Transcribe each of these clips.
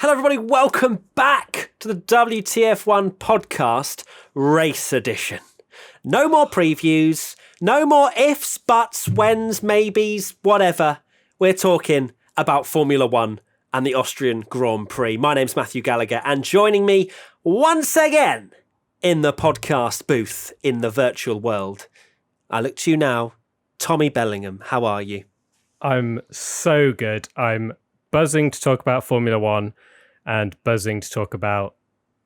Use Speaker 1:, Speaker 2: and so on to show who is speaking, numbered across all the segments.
Speaker 1: Hello, everybody. Welcome back to the WTF1 podcast race edition. No more previews, no more ifs, buts, whens, maybes, whatever. We're talking about Formula One and the Austrian Grand Prix. My name's Matthew Gallagher, and joining me once again in the podcast booth in the virtual world, I look to you now, Tommy Bellingham. How are you?
Speaker 2: I'm so good. I'm buzzing to talk about Formula One and buzzing to talk about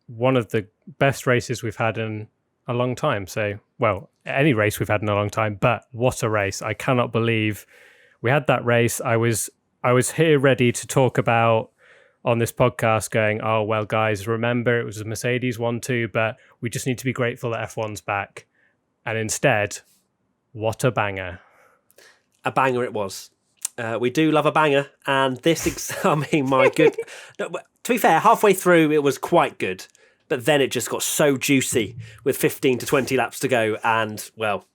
Speaker 2: one of the best races we've had in a long time. So, well, any race we've had in a long time, but what a race. I cannot believe we had that race. I was here ready to talk about on this podcast going, oh, well, guys, remember it was a Mercedes 1-2, but we just need to be grateful that F1's back. And instead, what a banger.
Speaker 1: A banger it was. We do love a banger, and this, I mean, my good... No, to be fair, halfway through, it was quite good, but then it just got so juicy with 15 to 20 laps to go, and, well,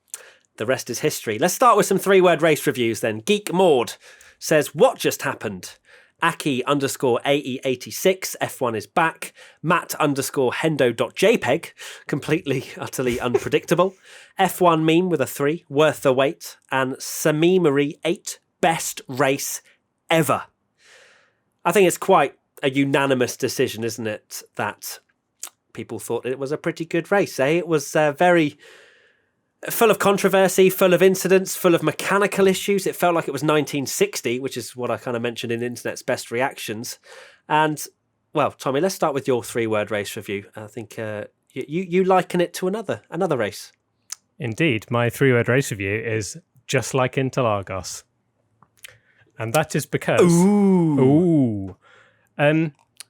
Speaker 1: the rest is history. Let's start with some three-word race reviews then. Geek Maud says, what just happened? Aki_AE86, F1 is back. Matt_Hendo.jpg, completely, utterly unpredictable. F1 meme with a 3, worth the wait. And Samimari8, best race ever. I think it's quite a unanimous decision, isn't it, that people thought it was a pretty good race, eh? It was very full of controversy, full of incidents, full of mechanical issues. It felt like it was 1960, which is what I kind of mentioned in Internet's best reactions. And, well, Tommy, let's start with your three-word race review. I think you liken it to another race.
Speaker 2: Indeed. My three-word race review is just like Interlagos. And that is because... Ooh.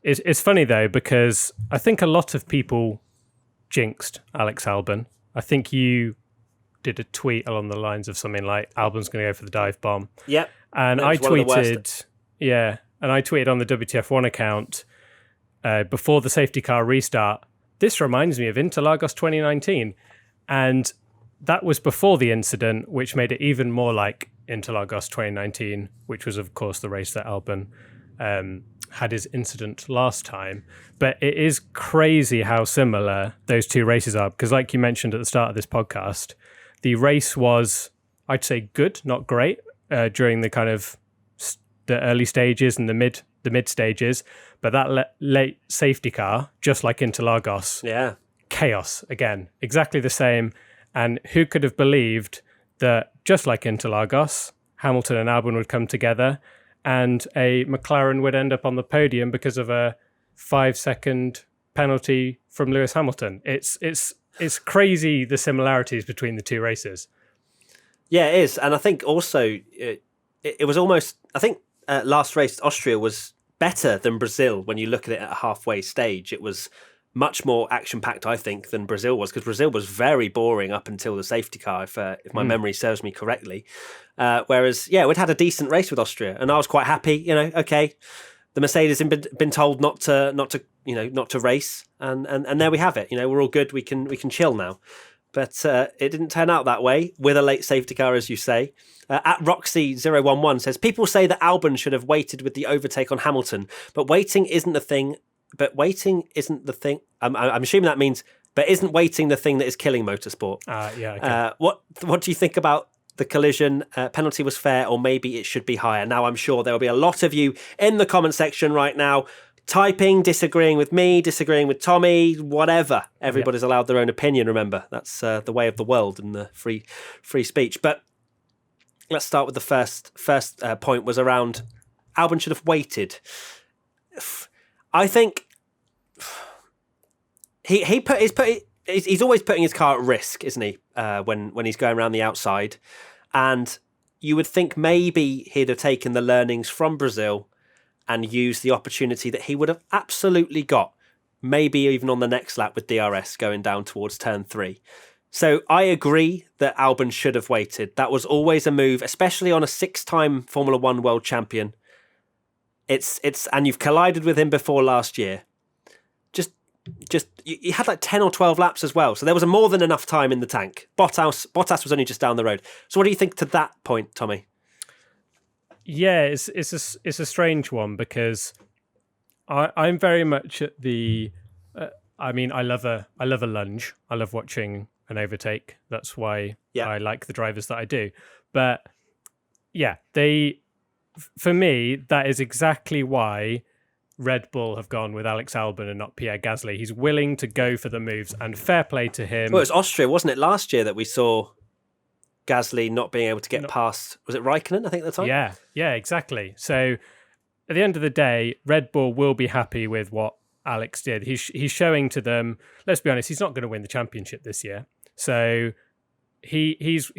Speaker 2: It's funny, though, because I think a lot of people jinxed Alex Albon. I think you did a tweet along the lines of something like, Albon's going to go for the dive bomb.
Speaker 1: Yep.
Speaker 2: And I tweeted... Yeah. And I tweeted on the WTF1 account before the safety car restart, this reminds me of Interlagos 2019. And that was before the incident, which made it even more like Interlagos 2019, which was, of course, the race that Albon had his incident last time. But it is crazy how similar those two races are, because like you mentioned at the start of this podcast, the race was, I'd say, good, not great, during the kind of the early stages and the mid stages. But that late safety car, just like Interlagos,
Speaker 1: yeah,
Speaker 2: chaos again, exactly the same. And who could have believed that just like Interlagos, Hamilton and Albon would come together and a McLaren would end up on the podium because of a 5-second penalty from Lewis Hamilton. It's crazy, the similarities between the two races.
Speaker 1: Yeah, it is. And I think also it was almost, I think last race, Austria was better than Brazil when you look at it at a halfway stage. It was much more action-packed, I think, than Brazil was, because Brazil was very boring up until the safety car, if my memory serves me correctly. Whereas, yeah, we'd had a decent race with Austria, and I was quite happy. Okay, the Mercedes had been told not to race, and there we have it. We're all good. We can chill now. But it didn't turn out that way with a late safety car, as you say. At Roxy011 says, people say that Albon should have waited with the overtake on Hamilton, but waiting isn't the thing. I'm assuming that means, but isn't waiting the thing that is killing motorsport?
Speaker 2: Yeah. Okay.
Speaker 1: What do you think about the collision? Penalty was fair, or maybe it should be higher? Now, I'm sure there will be a lot of you in the comment section right now typing, disagreeing with me, disagreeing with Tommy, whatever. Everybody's allowed their own opinion, remember. That's the way of the world and the free speech. But let's start with the first point was around Albon should have waited. I think he's always putting his car at risk, isn't he? When he's going around the outside, and you would think maybe he'd have taken the learnings from Brazil and used the opportunity that he would have absolutely got, maybe even on the next lap with DRS going down towards turn 3. So I agree that Albon should have waited. That was always a move, especially on a 6-time Formula One world champion. It's and you've collided with him before last year. Just you had like 10 or 12 laps as well, so there was more than enough time in the tank. Bottas was only just down the road. So what do you think to that point, Tommy?
Speaker 2: Yeah, it's a strange one, because I'm very much at the. I mean, I love a lunge. I love watching an overtake. That's why I like the drivers that I do. But yeah, for me, that is exactly why Red Bull have gone with Alex Albon and not Pierre Gasly. He's willing to go for the moves, and fair play to him.
Speaker 1: Well, it was Austria, wasn't it, last year that we saw Gasly not being able to get past, was it Raikkonen, I think, at the time?
Speaker 2: Yeah, exactly. So at the end of the day, Red Bull will be happy with what Alex did. He's showing to them, let's be honest, he's not going to win the championship this year. So he's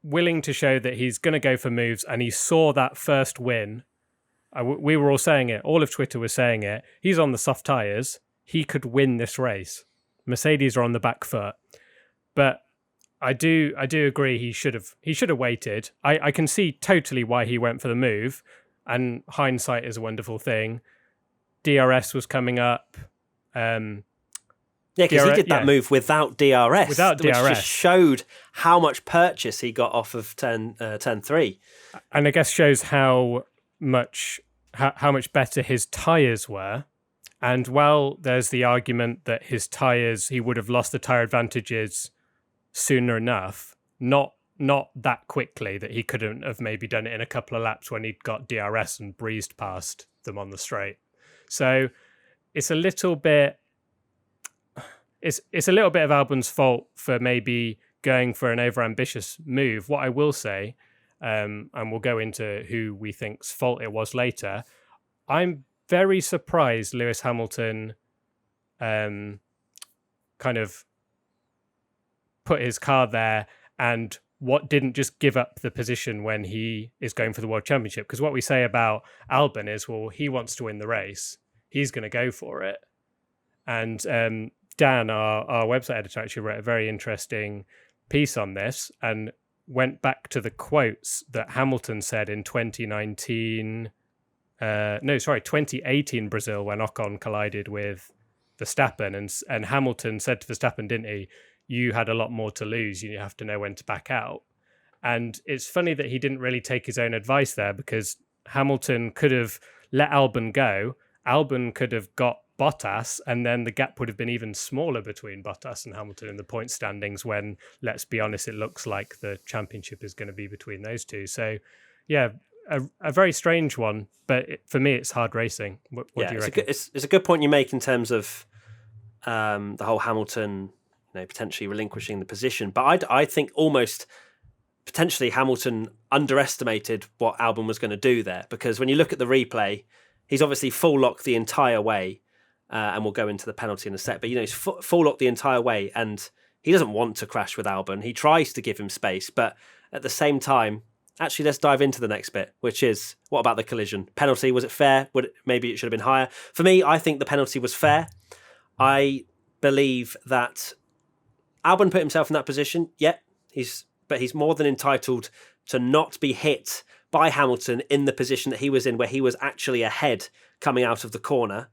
Speaker 2: willing to show that he's going to go for moves, and he saw that first win. We were all saying it. All of Twitter was saying it. He's on the soft tyres. He could win this race. Mercedes are on the back foot. But I do agree he should have waited. I can see totally why he went for the move, and hindsight is a wonderful thing. DRS was coming up.
Speaker 1: Yeah, because he did that move without DRS. Which just showed how much purchase he got off of turn 3.
Speaker 2: And I guess shows how much better his tyres were. And while there's the argument that his tyres, he would have lost the tyre advantages sooner enough, not that quickly that he couldn't have maybe done it in a couple of laps when he'd got DRS and breezed past them on the straight. So it's a little bit of Albon's fault for maybe going for an overambitious move. What I will say, and we'll go into who we think's fault it was later, I'm very surprised Lewis Hamilton kind of put his car there and didn't just give up the position when he is going for the World Championship. Because what we say about Albon is, well, he wants to win the race. He's going to go for it. And Dan, our website editor, actually wrote a very interesting piece on this and went back to the quotes that Hamilton said in 2018 Brazil, when Ocon collided with Verstappen. And Hamilton said to Verstappen, didn't he, you had a lot more to lose. You have to know when to back out. And it's funny that he didn't really take his own advice there, because Hamilton could have let Albon go. Albon could have got Bottas, and then the gap would have been even smaller between Bottas and Hamilton in the point standings when, let's be honest, it looks like the championship is going to be between those two. So, yeah, a very strange one, but for me, it's hard racing. What do you reckon?
Speaker 1: It's a good point you make in terms of the whole Hamilton potentially relinquishing the position. But I think almost potentially Hamilton underestimated what Albon was going to do there, because when you look at the replay, he's obviously full locked the entire way, and we'll go into the penalty in a sec, but he's full locked the entire way, and he doesn't want to crash with Albon. He tries to give him space, but at the same time, actually, let's dive into the next bit, which is, what about the collision? Penalty, was it fair? Maybe it should have been higher. For me, I think the penalty was fair. I believe that Albon put himself in that position. Yeah, but he's more than entitled to not be hit by Hamilton in the position that he was in, where he was actually ahead coming out of the corner.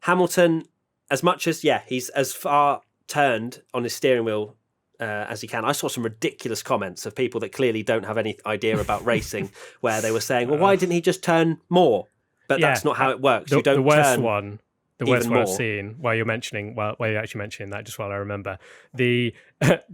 Speaker 1: Hamilton, as much as, he's as far turned on his steering wheel as he can. I saw some ridiculous comments of people that clearly don't have any idea about racing, where they were saying, well, why didn't he just turn more? But that's not how it works. You don't turn
Speaker 2: The worst one I've seen, while you're actually mentioning that, just while I remember,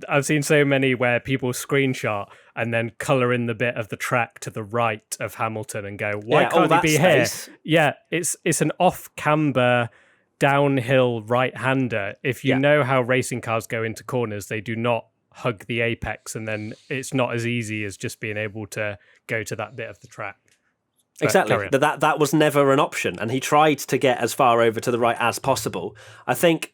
Speaker 2: I've seen so many where people screenshot and then colour in the bit of the track to the right of Hamilton and go, why can't he be space here? Yeah, it's an off-camber downhill right-hander. If you know how racing cars go into corners, they do not hug the apex, and then it's not as easy as just being able to go to that bit of the track.
Speaker 1: Exactly. That was never an option, and he tried to get as far over to the right as possible. I think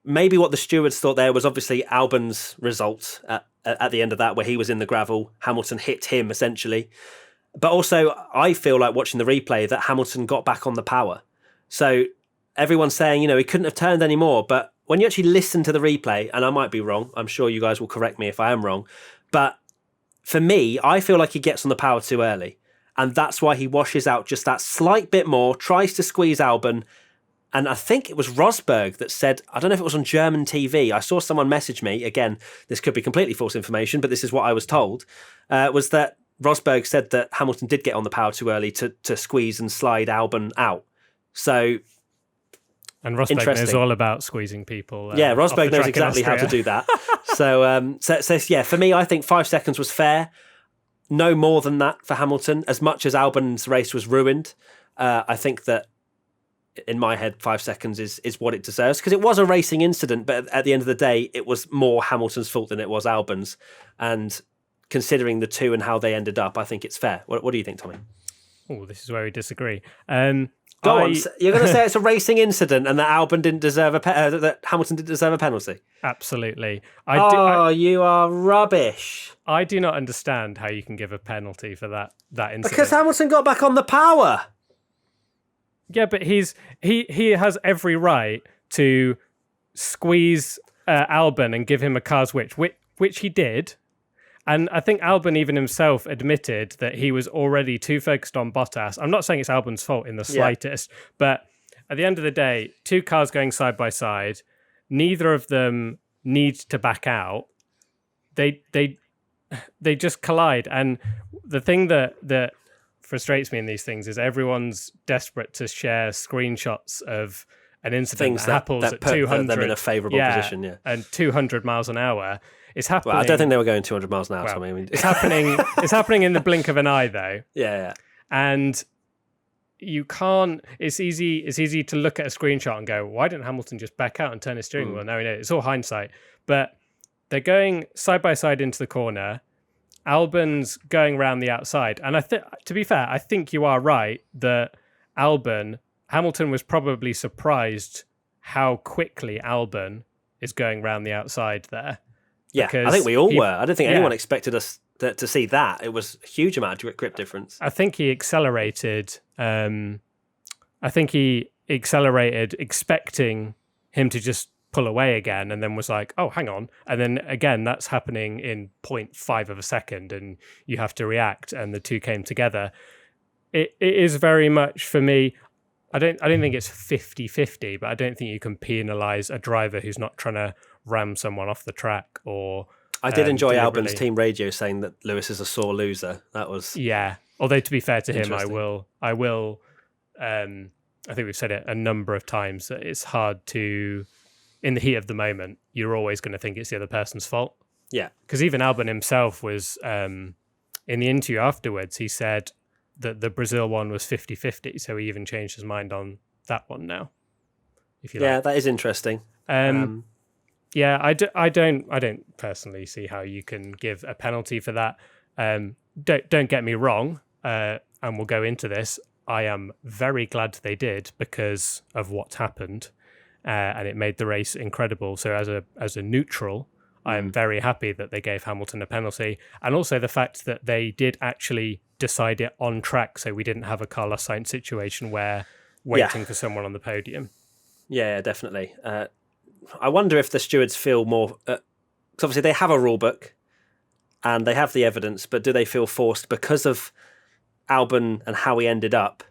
Speaker 1: maybe what the stewards thought there was obviously Albon's result at the end of that, where he was in the gravel. Hamilton hit him, essentially. But also, I feel like watching the replay that Hamilton got back on the power. So everyone's saying, he couldn't have turned any more. But when you actually listen to the replay, and I might be wrong, I'm sure you guys will correct me if I am wrong, but for me, I feel like he gets on the power too early. And that's why he washes out just that slight bit more, tries to squeeze Albon. And I think it was Rosberg that said, I don't know if it was on German TV, I saw someone message me, again, this could be completely false information, but this is what I was told, was that Rosberg said that Hamilton did get on the power too early to squeeze and slide Albon out. So
Speaker 2: And Rosberg knows all about squeezing people.
Speaker 1: Yeah, Rosberg knows
Speaker 2: in
Speaker 1: exactly how to
Speaker 2: Austria.
Speaker 1: do that. So yeah, for me, I think 5 seconds was fair. No more than that for Hamilton. As much as Albon's race was ruined, I think that in my head, 5 seconds is what it deserves, because it was a racing incident, but at the end of the day, it was more Hamilton's fault than it was Albon's. And considering the two and how they ended up, I think it's fair. What do you think, Tommy?
Speaker 2: Oh, this is where we disagree.
Speaker 1: Go on. You're going to say it's a racing incident and that Albon didn't deserve that Hamilton didn't deserve a penalty?
Speaker 2: Absolutely.
Speaker 1: You are rubbish.
Speaker 2: I do not understand how you can give a penalty for that incident.
Speaker 1: Because Hamilton got back on the power.
Speaker 2: Yeah, but he has every right to squeeze Albon and give him a car's which he did. And I think Albon even himself admitted that he was already too focused on Bottas. I'm not saying it's Albon's fault in the slightest, but at the end of the day, two cars going side by side, neither of them need to back out. They just collide. And the thing that frustrates me in these things is everyone's desperate to share screenshots of an incident that happens at 200.
Speaker 1: Them in a favourable position, yeah,
Speaker 2: and 200 miles an hour. It's happening.
Speaker 1: Well, I don't think they were going 200 miles an hour. Tommy. I mean,
Speaker 2: it's happening. It's happening in the blink of an eye, though.
Speaker 1: Yeah.
Speaker 2: And you can't. It's easy to look at a screenshot and go, "Why didn't Hamilton just back out and turn his steering wheel?" No, it's all hindsight. But they're going side by side into the corner. Albon's going around the outside, and to be fair, I think you are right that Hamilton was probably surprised how quickly Albon is going round the outside there.
Speaker 1: Yeah, I think we all were. I don't think anyone expected us to see that. It was a huge amount of grip difference.
Speaker 2: I think he accelerated. Expecting him to just pull away again, and then was like, oh, hang on. And then again, that's happening in 0.5 of a second, and you have to react, and the two came together. It is very much, for me, I don't think it's 50-50, but I don't think you can penalise a driver who's not trying to ram someone off the track. Or
Speaker 1: I did enjoy Albon's team radio saying that Lewis is a sore loser. That was
Speaker 2: although to be fair to him, I will I think we've said it a number of times that it's hard to, in the heat of the moment, you're always going to think it's the other person's fault.
Speaker 1: Yeah,
Speaker 2: because even Albon himself was in the interview afterwards, he said that the Brazil one was 50-50, so he even changed his mind on that one now. If you like.
Speaker 1: That is interesting.
Speaker 2: Yeah, I don't personally see how you can give a penalty for that. Don't get me wrong, and we'll go into this. I am very glad they did because of what happened, and it made the race incredible. So as a neutral, I am very happy that they gave Hamilton a penalty, and also the fact that they did actually decide it on track, so we didn't have a Carlos Sainz situation where waiting for someone on the podium.
Speaker 1: Yeah, definitely. I wonder if the stewards feel more... Because obviously they have a rule book and they have the evidence, but do they feel forced because of Albon and how he ended up?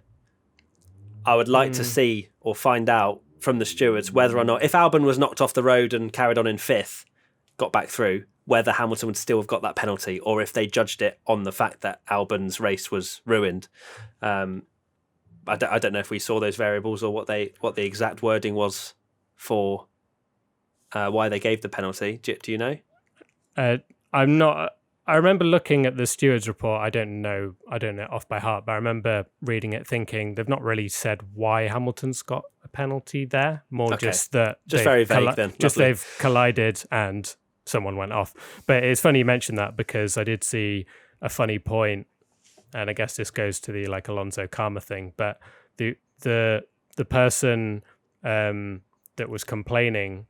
Speaker 1: I would like to see or find out from the stewards whether or not, if Albon was knocked off the road and carried on in fifth, got back through, whether Hamilton would still have got that penalty, or if they judged it on the fact that Albon's race was ruined. I don't know if we saw those variables or what the exact wording was for why they gave the penalty. Do you know?
Speaker 2: I'm not. I remember looking at the stewards report. I don't know off by heart, but I remember reading it, thinking they've not really said why Hamilton's got a penalty there. More just that,
Speaker 1: just very vague. Then
Speaker 2: just they've collided and someone went off. But it's funny you mentioned that because I did see a funny point, and I guess this goes to the like Alonso karma thing. But the person that was complaining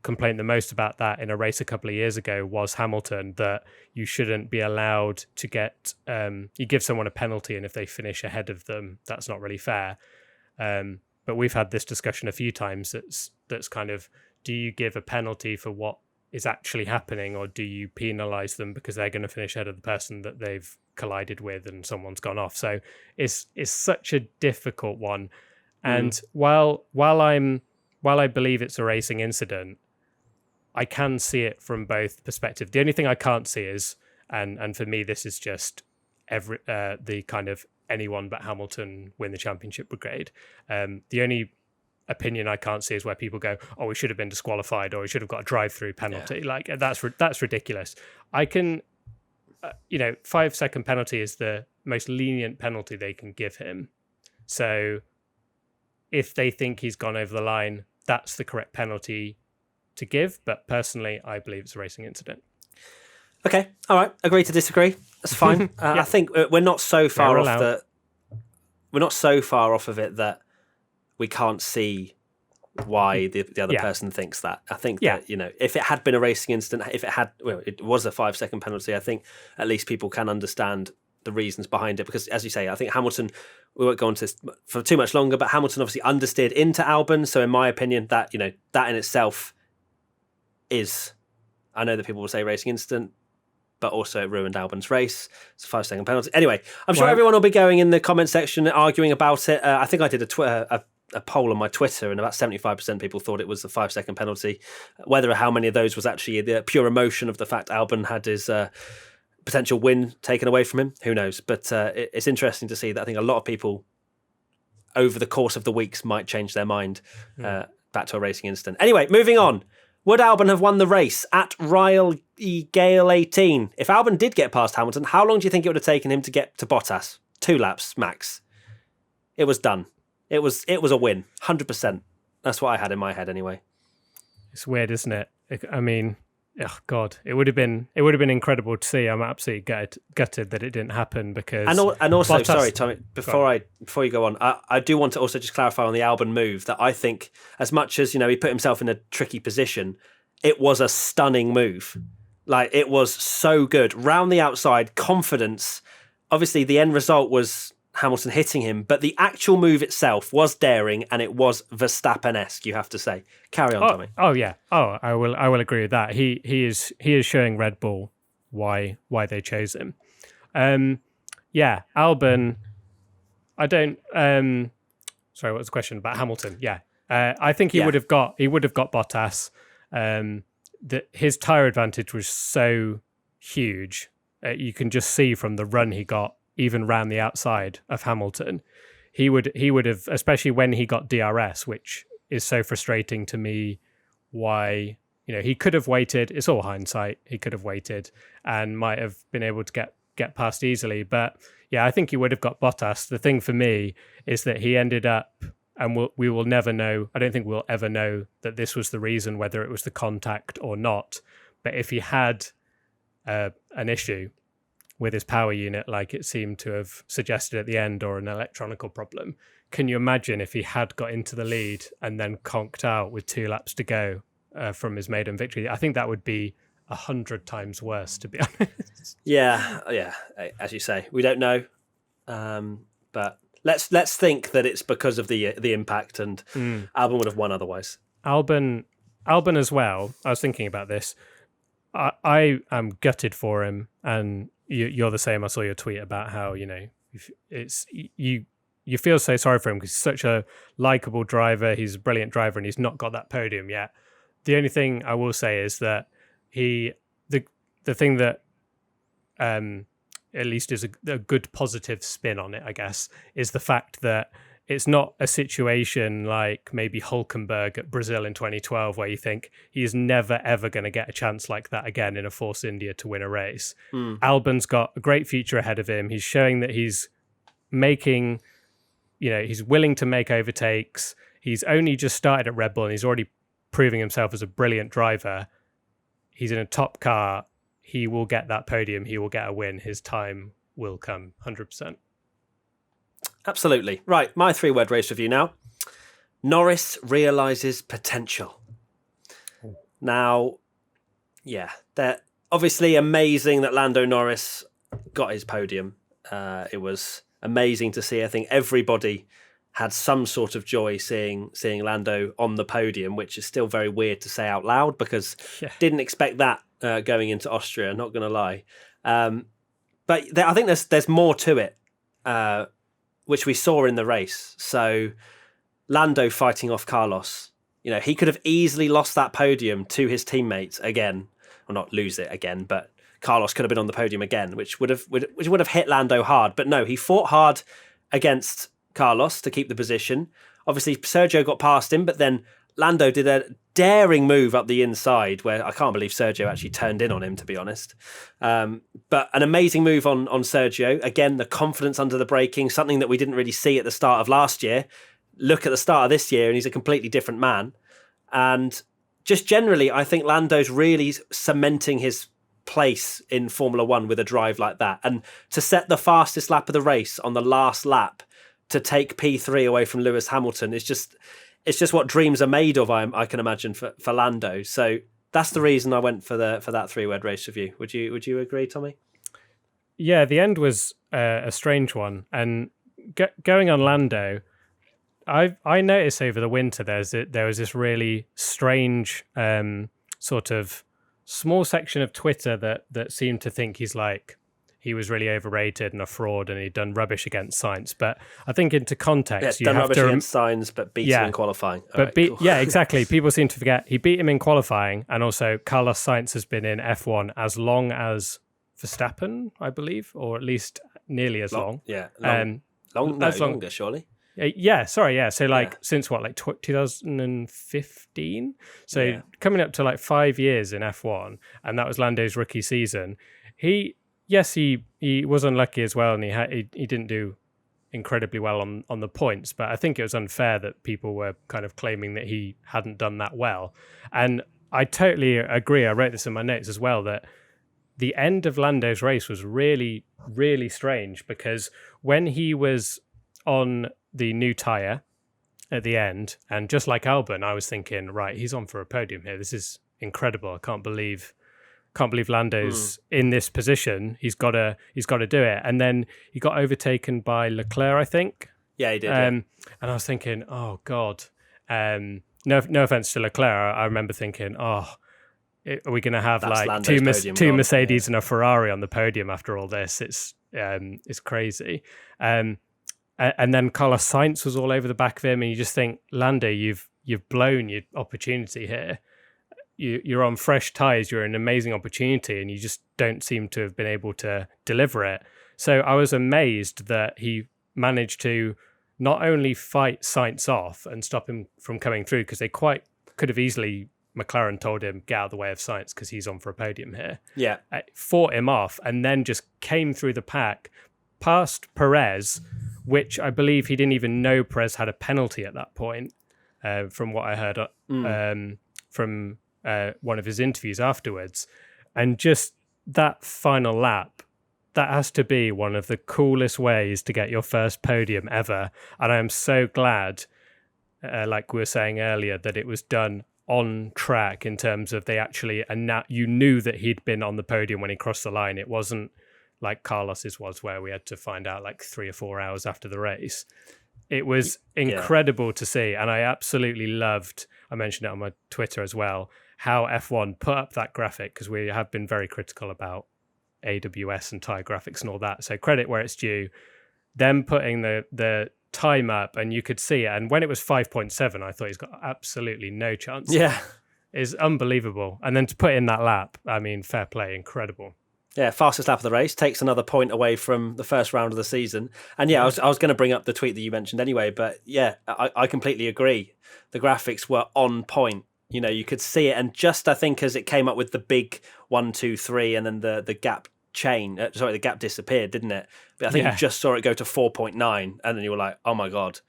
Speaker 2: complained the most about that in a race a couple of years ago was Hamilton, that you shouldn't be allowed to get you give someone a penalty, and if they finish ahead of them, that's not really fair. But we've had this discussion a few times. That's kind of, do you give a penalty for what is actually happening, or do you penalise them because they're going to finish ahead of the person that they've collided with and someone's gone off? So it's such a difficult one. And while I believe it's a racing incident, I can see it from both perspectives. The only thing I can't see is, and for me, this is just the kind of anyone but Hamilton win the championship brigade. The only opinion I can't see is where people go, oh, we should have been disqualified, or we should have got a drive-through penalty. Like that's ridiculous. I can, 5-second penalty is the most lenient penalty they can give him. So if they think he's gone over the line, that's the correct penalty to give. But personally, I believe it's a racing incident.
Speaker 1: Okay, all right, agree to disagree. That's fine. I think we're not so far off that. We're not so far off of it that we can't see why the other person thinks that. I think that, if it had been a racing incident, it was a 5-second penalty, I think at least people can understand the reasons behind it. Because as you say, I think Hamilton, we won't go into this for too much longer, but Hamilton obviously understeered into Albon. So in my opinion, that in itself is, I know that people will say racing incident, but also it ruined Albon's race. It's a 5-second penalty. Anyway, I'm sure everyone will be going in the comment section arguing about it. I think I did a poll on my Twitter, and about 75% of people thought it was a 5-second penalty. Whether or how many of those was actually the pure emotion of the fact Albon had his potential win taken away from him, who knows? But it's interesting to see that I think a lot of people over the course of the weeks might change their mind back to a racing incident. Anyway, moving on. Would Albon have won the race at Ryle Gale 18? If Albon did get past Hamilton, how long do you think it would have taken him to get to Bottas? 2 laps max. It was done. It was a win, 100%. That's what I had in my head anyway.
Speaker 2: It's weird, isn't it? I mean, oh God, it would have been incredible to see. I'm absolutely gutted that it didn't happen because. And
Speaker 1: also,
Speaker 2: Bottas,
Speaker 1: sorry, Tommy, before you go on, I do want to also just clarify on the Albon move that I think, as much as he put himself in a tricky position, it was a stunning move. Like, it was so good, round the outside, confidence. Obviously, the end result was Hamilton hitting him, but the actual move itself was daring, and it was Verstappen-esque, you have to say. Carry on, Tommy.
Speaker 2: Oh yeah. Oh, I will agree with that. He is showing Red Bull why they chose him. Albon. I don't. Sorry, what was the question about Hamilton? Yeah, I think he would have got Bottas. His tyre advantage was so huge. You can just see from the run he got, even round the outside of Hamilton, he would have, especially when he got DRS, which is so frustrating to me. Why, he could have waited. It's all hindsight. He could have waited and might have been able to get past easily. But yeah, I think he would have got Bottas. The thing for me is that he ended up, and we will never know. I don't think we'll ever know that this was the reason, whether it was the contact or not. But if he had an issue with his power unit, like it seemed to have suggested at the end, or an electronical problem, can you imagine if he had got into the lead and then conked out with 2 laps to go from his maiden victory? I think that would be 100 times worse, to be honest.
Speaker 1: Yeah. As you say, we don't know, but let's think that it's because of the impact, and Albon would have won otherwise. Albon
Speaker 2: as well. I was thinking about this. I am gutted for him, and you're the same. I saw your tweet about how you feel so sorry for him because he's such a likable driver. He's a brilliant driver, and he's not got that podium yet. The only thing I will say is that the thing that at least is a good positive spin on it, I guess, is the fact that it's not a situation like maybe Hülkenberg at Brazil in 2012, where you think he is never, ever going to get a chance like that again in a Force India to win a race. Albon's got a great future ahead of him. He's showing that he's making, he's willing to make overtakes. He's only just started at Red Bull, and he's already proving himself as a brilliant driver. He's in a top car. He will get that podium. He will get a win. His time will come, 100%.
Speaker 1: Absolutely. Right, my 3-word race review now. Norris realises potential. Now, they're obviously amazing that Lando Norris got his podium. It was amazing to see. I think everybody had some sort of joy seeing Lando on the podium, which is still very weird to say out loud because didn't expect that going into Austria, not going to lie. But I think there's more to it. Which we saw in the race. So Lando fighting off Carlos, he could have easily lost that podium to his teammates again, or not lose it again, but Carlos could have been on the podium again, which would have hit Lando hard. But no, he fought hard. against Carlos to keep the position. Obviously, Sergio got past him, but then Lando did a daring move up the inside where I can't believe Sergio actually turned in on him, to be honest. But an amazing move on Sergio. Again, the confidence under the braking, something that we didn't really see at the start of last year. Look at the start of this year and he's a completely different man. And just generally, I think Lando's really cementing his place in Formula One with a drive like that. And to set the fastest lap of the race on the last lap to take P3 away from Lewis Hamilton is just what dreams are made of, I can imagine, for Lando. So that's the reason I went for that 3-word race review. Would you agree, Tommy?
Speaker 2: Yeah, the end was a strange one. And going on Lando, I noticed over the winter there was this really strange sort of small section of Twitter that seemed to think he was really overrated and a fraud and he'd done rubbish against Sainz. But I think into context,
Speaker 1: you done rubbish against Sainz, but beat him in qualifying. Cool.
Speaker 2: Yeah, exactly. People seem to forget he beat him in qualifying, and also Carlos Sainz has been in F1 as long as Verstappen, I believe, or at least nearly as long.
Speaker 1: Yeah, longer, surely.
Speaker 2: Yeah, sorry, yeah. So since 2015? So coming up to 5 years in F1, and that was Lando's rookie season. He was unlucky as well, and he didn't do incredibly well on the points, but I think it was unfair that people were kind of claiming that he hadn't done that well. And I totally agree. I wrote this in my notes as well, that the end of Lando's race was really, really strange, because when he was on the new tyre at the end, and just like Albon, I was thinking, right, he's on for a podium here. This is incredible. I can't believe Lando's in this position. He's got to do it. And then he got overtaken by Leclerc, I think.
Speaker 1: Yeah, he did.
Speaker 2: And I was thinking, oh God. No offense to Leclerc. I remember thinking, are we going to have two Mercedes and a Ferrari on the podium after all this? It's crazy. And then Carlos Sainz was all over the back of him, and you just think, Lando, you've blown your opportunity here. You're on fresh tyres, you're an amazing opportunity, and you just don't seem to have been able to deliver it. So I was amazed that he managed to not only fight Sainz off and stop him from coming through, because they quite could have easily, McLaren told him, get out of the way of Sainz because he's on for a podium here.
Speaker 1: Yeah.
Speaker 2: Fought him off and then just came through the pack, past Perez, which I believe he didn't even know Perez had a penalty at that point, from what I heard from one of his interviews afterwards. And just that final lap, that has to be one of the coolest ways to get your first podium ever. And I am so glad, like we were saying earlier, that it was done on track, in terms of they actually, and you knew that he'd been on the podium when he crossed the line. It wasn't like Carlos's was, where we had to find out 3 or 4 hours after the race. It was incredible to see, and I absolutely loved, I mentioned it on my Twitter as well, how F1 put up that graphic, because we have been very critical about AWS and tyre graphics and all that. So credit where it's due. Them putting the time up, and you could see it. And when it was 5.7, I thought he's got absolutely no chance.
Speaker 1: Yeah.
Speaker 2: It's unbelievable. And then to put in that lap, I mean, fair play, incredible.
Speaker 1: Yeah, fastest lap of the race, takes another point away from the first round of the season. And I was going to bring up the tweet that you mentioned anyway, but I completely agree. The graphics were on point. You could see it, and just I think as it came up with the big 1, 2, 3, and then the gap the gap disappeared, didn't it? But I think you just saw it go to 4.9, and then you were like, oh my God,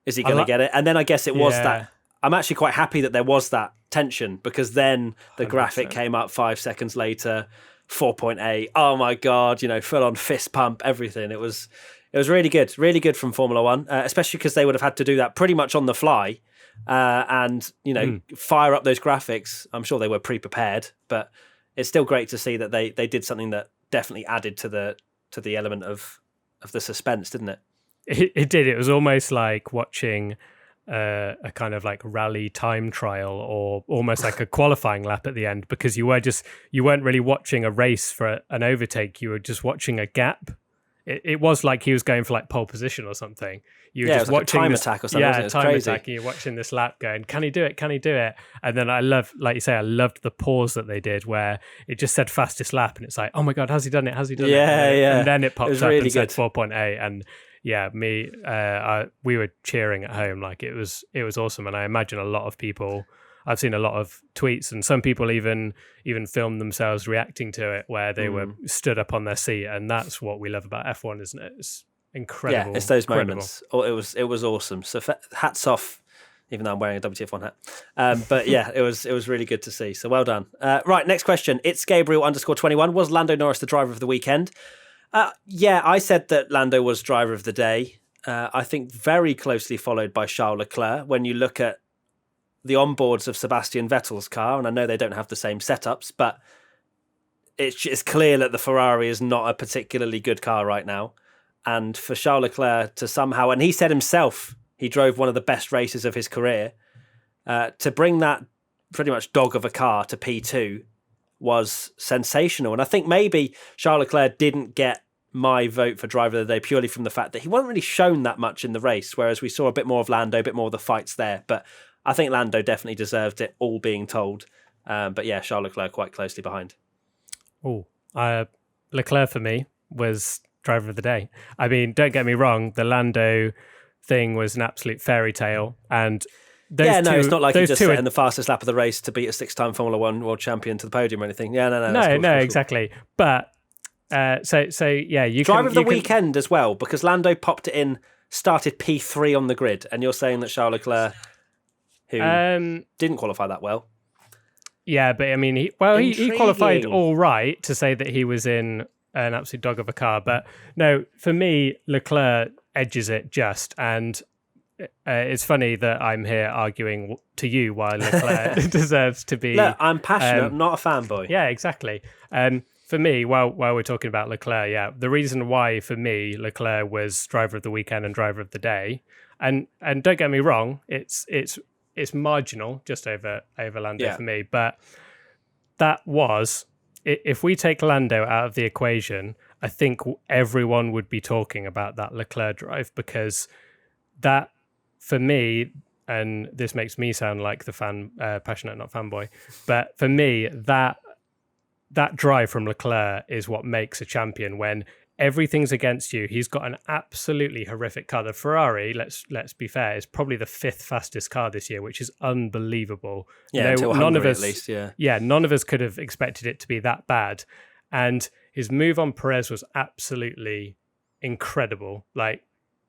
Speaker 1: is he going to get it? And then I guess it was that. I'm actually quite happy that there was that tension, because then the 100%. Graphic came up 5 seconds later, 4.8. Oh my God, full on fist pump, everything. It was really good from Formula One, especially because they would have had to do that pretty much on the fly. And fire up those graphics. I'm sure they were pre-prepared, but it's still great to see that they did something that definitely added to the element of the suspense, didn't it?
Speaker 2: It did. It was almost like watching a kind of rally time trial, or almost like a qualifying lap at the end, because you weren't really watching a race for an overtake. You were just watching a gap. It was like he was going for pole position or something. You were just watching
Speaker 1: a time attack or something.
Speaker 2: Yeah, time attack. And you're watching this lap going, can he do it? Can he do it? And then I loved the pause that they did, where it just said fastest lap, and it's like, oh my God, has he done it? Has he done it?
Speaker 1: Yeah.
Speaker 2: And then it popped up
Speaker 1: really
Speaker 2: and said 4.8, and yeah, we were cheering at home. Like it was awesome. And I imagine a lot of people, I've seen a lot of tweets, and some people even filmed themselves reacting to it where they were stood up on their seat. And that's what we love about F1, isn't it? It's incredible.
Speaker 1: Yeah, it's those moments. It was awesome. So hats off, even though I'm wearing a WTF1 hat. But yeah, it was really good to see. So well done. Right, next question. It's Gabriel_21. Was Lando Norris the driver of the weekend? Yeah, I said that Lando was driver of the day. I think very closely followed by Charles Leclerc. When you look at the onboards of Sebastian Vettel's car, and I know they don't have the same setups, but it's clear that the Ferrari is not a particularly good car right now. And for Charles Leclerc to somehow, and he said himself, he drove one of the best races of his career, to bring that pretty much dog of a car to P2 was sensational. And I think maybe Charles Leclerc didn't get my vote for driver of the day purely from the fact that he wasn't really shown that much in the race, whereas we saw a bit more of Lando, a bit more of the fights there. But I think Lando definitely deserved it, all being told. But yeah, Charles Leclerc quite closely behind.
Speaker 2: Oh, Leclerc for me was driver of the day. I mean, don't get me wrong, the Lando thing was an absolute fairy tale. And
Speaker 1: it's not like he just set in the fastest lap of the race to beat a 6-time Formula One world champion to the podium or anything. Yeah, no,
Speaker 2: exactly. But so yeah, you
Speaker 1: driver of the weekend as well, because Lando popped it in, started P3 on the grid, and you're saying that Charles Leclerc, who didn't qualify that well.
Speaker 2: Yeah, but I mean, he qualified all right to say that he was in an absolute dog of a car. But no, for me, Leclerc edges it just. And it's funny that I'm here arguing to you why Leclerc deserves to be...
Speaker 1: Look, I'm passionate, not a fanboy.
Speaker 2: Yeah, exactly. For me, while we're talking about Leclerc, yeah, the reason why for me Leclerc was driver of the weekend and driver of the day, and don't get me wrong, it's marginal just over Lando for me, but that was, if we take Lando out of the equation, I think everyone would be talking about that Leclerc drive, because that, for me, and this makes me sound like the fan, passionate, not fanboy, but for me, that drive from Leclerc is what makes a champion. When everything's against you, he's got an absolutely horrific car. The Ferrari, let's be fair, is probably the 5th fastest car this year, which is unbelievable.
Speaker 1: Yeah, until Hungary at least, yeah.
Speaker 2: Yeah, none of us could have expected it to be that bad. And his move on Perez was absolutely incredible. Like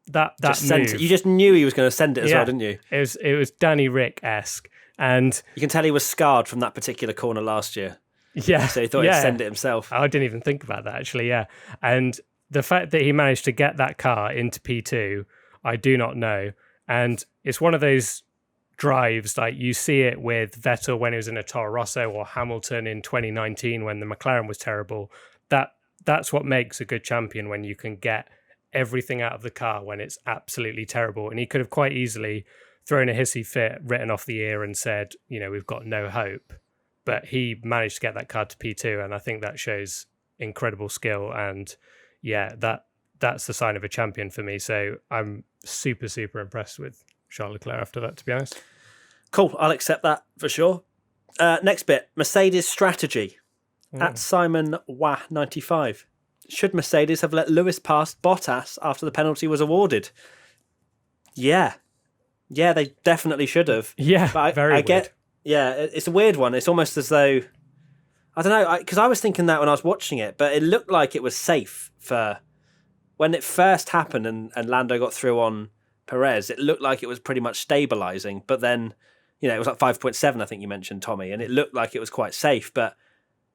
Speaker 2: that move.
Speaker 1: You just knew he was going to send it as well, didn't you?
Speaker 2: It was Danny Rick-esque. And
Speaker 1: you can tell he was scarred from that particular corner last year.
Speaker 2: Yeah.
Speaker 1: So he thought he'd send it himself.
Speaker 2: I didn't even think about that, actually, yeah. And the fact that he managed to get that car into P2, I do not know. And it's one of those drives, like you see it with Vettel when he was in a Toro Rosso, or Hamilton in 2019 when the McLaren was terrible. That's what makes a good champion, when you can get everything out of the car when it's absolutely terrible. And he could have quite easily thrown a hissy fit, written off the ear and said, we've got no hope. But he managed to get that car to P2, and I think that shows incredible skill. And yeah, that's the sign of a champion for me. So I'm super, super impressed with Charles Leclerc after that, to be honest.
Speaker 1: Cool, I'll accept that for sure. Next bit, Mercedes strategy. At Simon Wah 95. Should Mercedes have let Lewis pass Bottas after the penalty was awarded? Yeah, they definitely should have.
Speaker 2: Yeah,
Speaker 1: but
Speaker 2: very weird.
Speaker 1: Yeah, it's a weird one. It's almost as though, I don't know, because I was thinking that when I was watching it, but it looked like it was safe for when it first happened and Lando got through on Perez. It looked like it was pretty much stabilising, but then, it was like 5.7, I think you mentioned, Tommy, and it looked like it was quite safe. But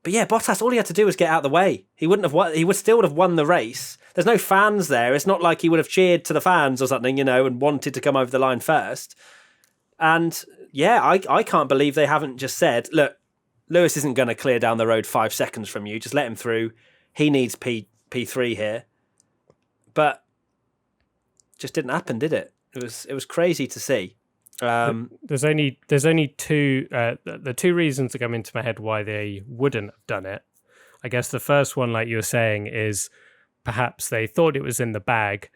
Speaker 1: yeah, Bottas, all he had to do was get out of the way. He would still have won the race. There's no fans there. It's not like he would have cheered to the fans or something, and wanted to come over the line first. And yeah, I can't believe they haven't just said, look, Lewis isn't going to clear down the road 5 seconds from you. Just let him through. He needs P3 here. But just didn't happen, did it? It was crazy to see.
Speaker 2: There's only two the two reasons that come into my head why they wouldn't have done it. I guess the first one, like you were saying, is perhaps they thought it was in the bag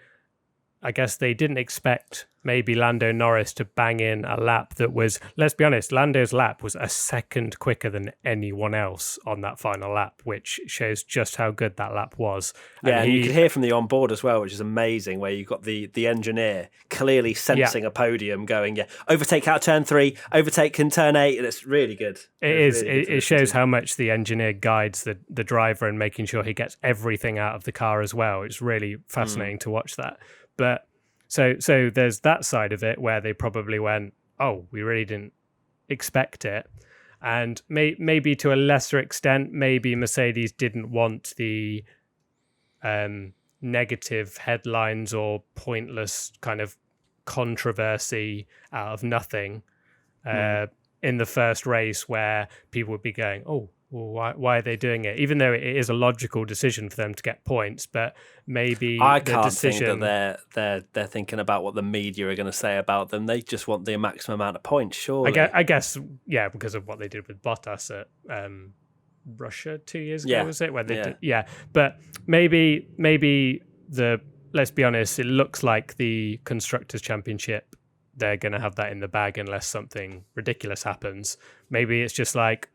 Speaker 2: I guess they didn't expect maybe Lando Norris to bang in a lap that was, let's be honest, Lando's lap was a second quicker than anyone else on that final lap, which shows just how good that lap was.
Speaker 1: Yeah, and you could hear from the onboard as well, which is amazing, where you've got the engineer clearly sensing a podium going, overtake out of turn 3, overtake in turn 8, and it's really good.
Speaker 2: It shows how much the engineer guides the driver and making sure he gets everything out of the car as well. It's really fascinating to watch that. But so there's that side of it where they probably went, oh, we really didn't expect it. And maybe to a lesser extent, maybe Mercedes didn't want the negative headlines or pointless kind of controversy out of nothing in the first race, where people would be going, oh, well, why are they doing it? Even though it is a logical decision for them to get points, but maybe
Speaker 1: I can't think that they're thinking about what the media are going to say about them. They just want the maximum amount of points, surely.
Speaker 2: I guess, yeah, because of what they did with Bottas at Russia 2 years ago, was it? Where they did, but maybe let's be honest, it looks like the Constructors' Championship, they're going to have that in the bag unless something ridiculous happens. Maybe it's just like,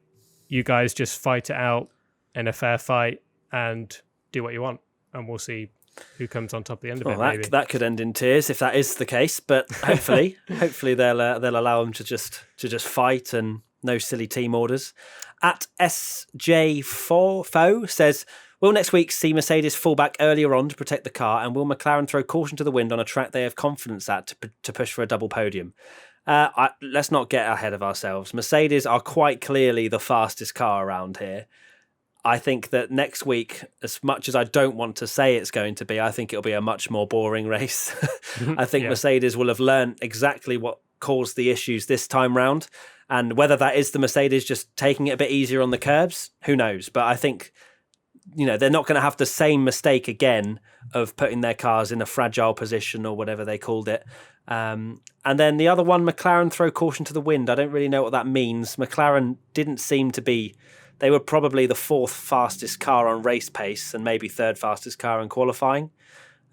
Speaker 2: you guys just fight it out in a fair fight and do what you want, and we'll see who comes on top at the end of it. Maybe
Speaker 1: that could end in tears if that is the case, but hopefully they'll allow them to just fight and no silly team orders. At SJ4 says, will next week see Mercedes fall back earlier on to protect the car, and will McLaren throw caution to the wind on a track they have confidence at to push for a double podium? Let's not get ahead of ourselves. Mercedes are quite clearly the fastest car around here. I think that next week, as much as I don't want to say it's going to be, I think it'll be a much more boring race. I think Mercedes will have learned exactly what caused the issues this time round. And whether that is the Mercedes just taking it a bit easier on the curbs, who knows? But I think, they're not going to have the same mistake again of putting their cars in a fragile position or whatever they called it. And then the other one, McLaren throw caution to the wind. I don't really know what that means. McLaren didn't seem to be... They were probably the fourth fastest car on race pace and maybe third fastest car in qualifying.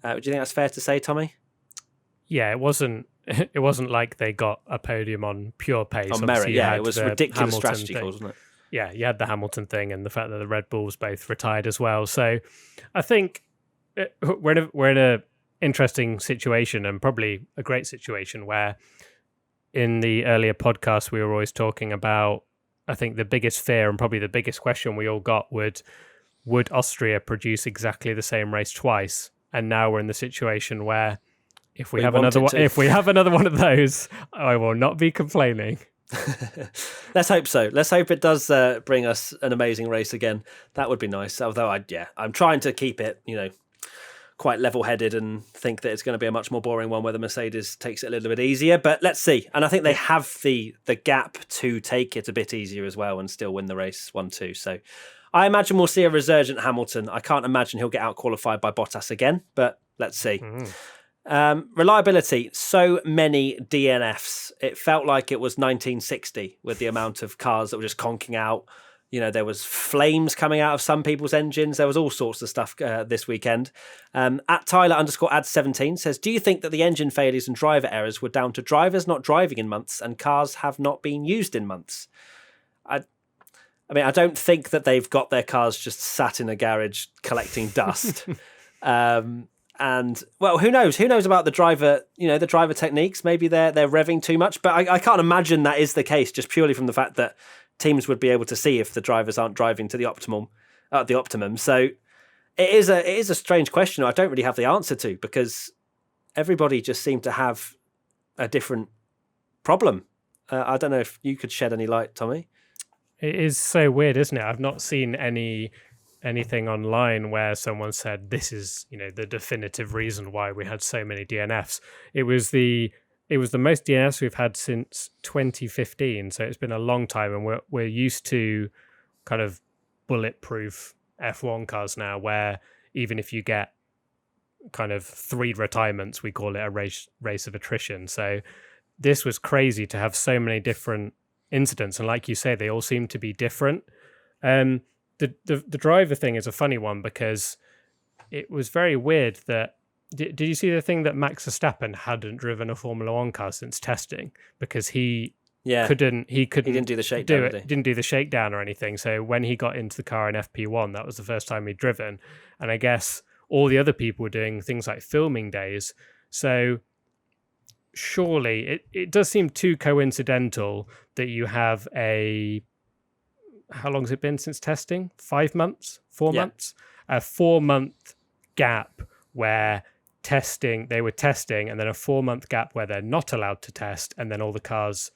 Speaker 1: Do you think that's fair to say, Tommy?
Speaker 2: Yeah, it wasn't like they got a podium on pure pace.
Speaker 1: On merit, it was ridiculous strategy calls, wasn't it?
Speaker 2: Yeah, you had the Hamilton thing and the fact that the Red Bulls both retired as well. So I think we're in a interesting situation, and probably a great situation, where in the earlier podcast we were always talking about, I think the biggest fear and probably the biggest question we all got would Austria produce exactly the same race twice? And now we're in the situation where if we have another one of those, I will not be complaining.
Speaker 1: Let's hope so. Let's hope it does bring us an amazing race again. That would be nice. Although I'm trying to keep it, quite level-headed and think that it's going to be a much more boring one where the Mercedes takes it a little bit easier. But let's see. And I think they have the gap to take it a bit easier as well and still win the race 1-2. So I imagine we'll see a resurgent Hamilton. I can't imagine he'll get out-qualified by Bottas again, but let's see. Reliability, so many DNFs. It felt like it was 1960 with the amount of cars that were just conking out. There was flames coming out of some people's engines. There was all sorts of stuff this weekend. At Tyler_ad17 says, do you think that the engine failures and driver errors were down to drivers not driving in months and cars have not been used in months? I don't think that they've got their cars just sat in a garage collecting dust. And well, who knows? Who knows about the driver? The driver techniques. Maybe they're revving too much. But I can't imagine that is the case, just purely from the fact that teams would be able to see if the drivers aren't driving to the optimum. So it is a strange question. I don't really have the answer to, because everybody just seemed to have a different problem. I don't know if you could shed any light, Tommy.
Speaker 2: It is so weird, isn't it? I've not seen anything online where someone said this is, the definitive reason why we had so many DNFs. It was the most DNFs we've had since 2015, so it's been a long time, and we're used to kind of bulletproof F1 cars now, where even if you get kind of 3 retirements, we call it a race of attrition. So this was crazy to have so many different incidents, and like you say, they all seem to be different. The driver thing is a funny one, because it was very weird that Did you see the thing that Max Verstappen hadn't driven a Formula One car since testing because he couldn't
Speaker 1: he didn't do the shakedown,
Speaker 2: do it, didn't do the shakedown or anything. So when he got into the car in FP1, that was the first time he'd driven. And I guess all the other people were doing things like filming days. So surely it does seem too coincidental that you have how long has it been since testing? 5 months? 4 months? A 4-month gap where they were testing, and then a 4-month gap where they're not allowed to test, and then all the cars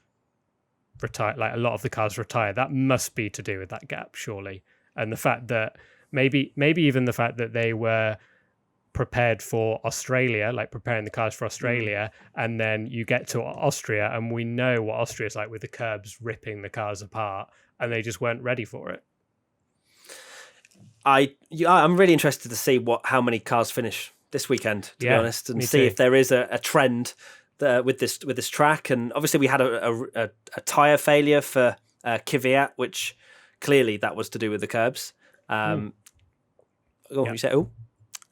Speaker 2: retire, like a lot of the cars retire. That must be to do with that gap, surely. And the fact that maybe even the fact that they were prepared for Australia, like preparing the cars for Australia, and then you get to Austria, and we know what Austria is like with the curbs ripping the cars apart, and they just weren't ready for it.
Speaker 1: I'm really interested to see how many cars finish this weekend, to be honest, and see if there is a trend with this track. And obviously we had a tyre failure for Kvyat, which clearly that was to do with the curbs. You said,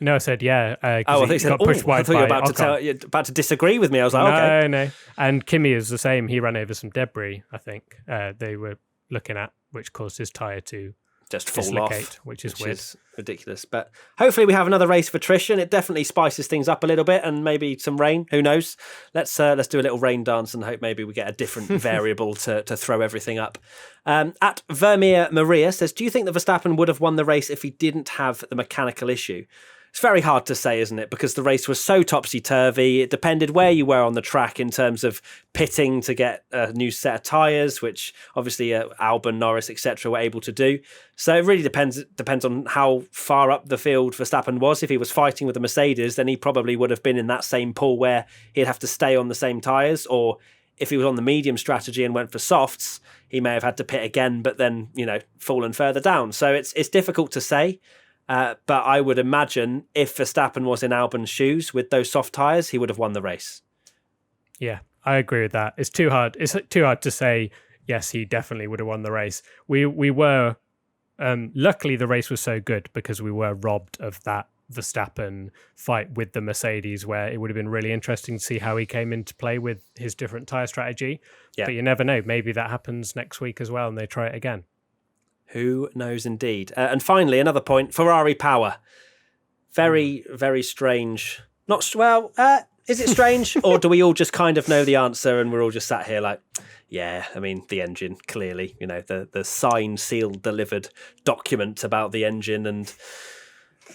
Speaker 2: No, I said, yeah.
Speaker 1: I thought you said,
Speaker 2: pushed wide.
Speaker 1: I thought you were about to disagree with me. I was like, okay.
Speaker 2: No. And Kimi is the same. He ran over some debris, I think, they were looking at, which caused his tyre to
Speaker 1: just fall off,
Speaker 2: which is weird.
Speaker 1: Is ridiculous. But hopefully we have another race of attrition. It definitely spices things up a little bit, and maybe some rain. Who knows? Let's do a little rain dance and hope maybe we get a different variable to throw everything up. At Vermeer Maria says, do you think that Verstappen would have won the race if he didn't have the mechanical issue? It's very hard to say, isn't it? Because the race was so topsy-turvy. It depended where you were on the track in terms of pitting to get a new set of tyres, which obviously Albon, Norris, etc. were able to do. So it really depends on how far up the field Verstappen was. If he was fighting with the Mercedes, then he probably would have been in that same pool where he'd have to stay on the same tyres. Or if he was on the medium strategy and went for softs, he may have had to pit again, but then, fallen further down. So it's difficult to say. But I would imagine if Verstappen was in Albon's shoes with those soft tyres, he would have won the race.
Speaker 2: Yeah, I agree with that. It's too hard. It's too hard to say, yes, he definitely would have won the race. We were, luckily the race was so good because we were robbed of that Verstappen fight with the Mercedes, where it would have been really interesting to see how he came into play with his different tyre strategy. Yeah. But you never know. Maybe that happens next week as well and they try it again.
Speaker 1: Who knows indeed. And finally, another point, Ferrari power. Very, very strange. Is it strange? Or do we all just kind of know the answer and we're all just sat here like, yeah, I mean, the engine, clearly, the signed, sealed, delivered document about the engine and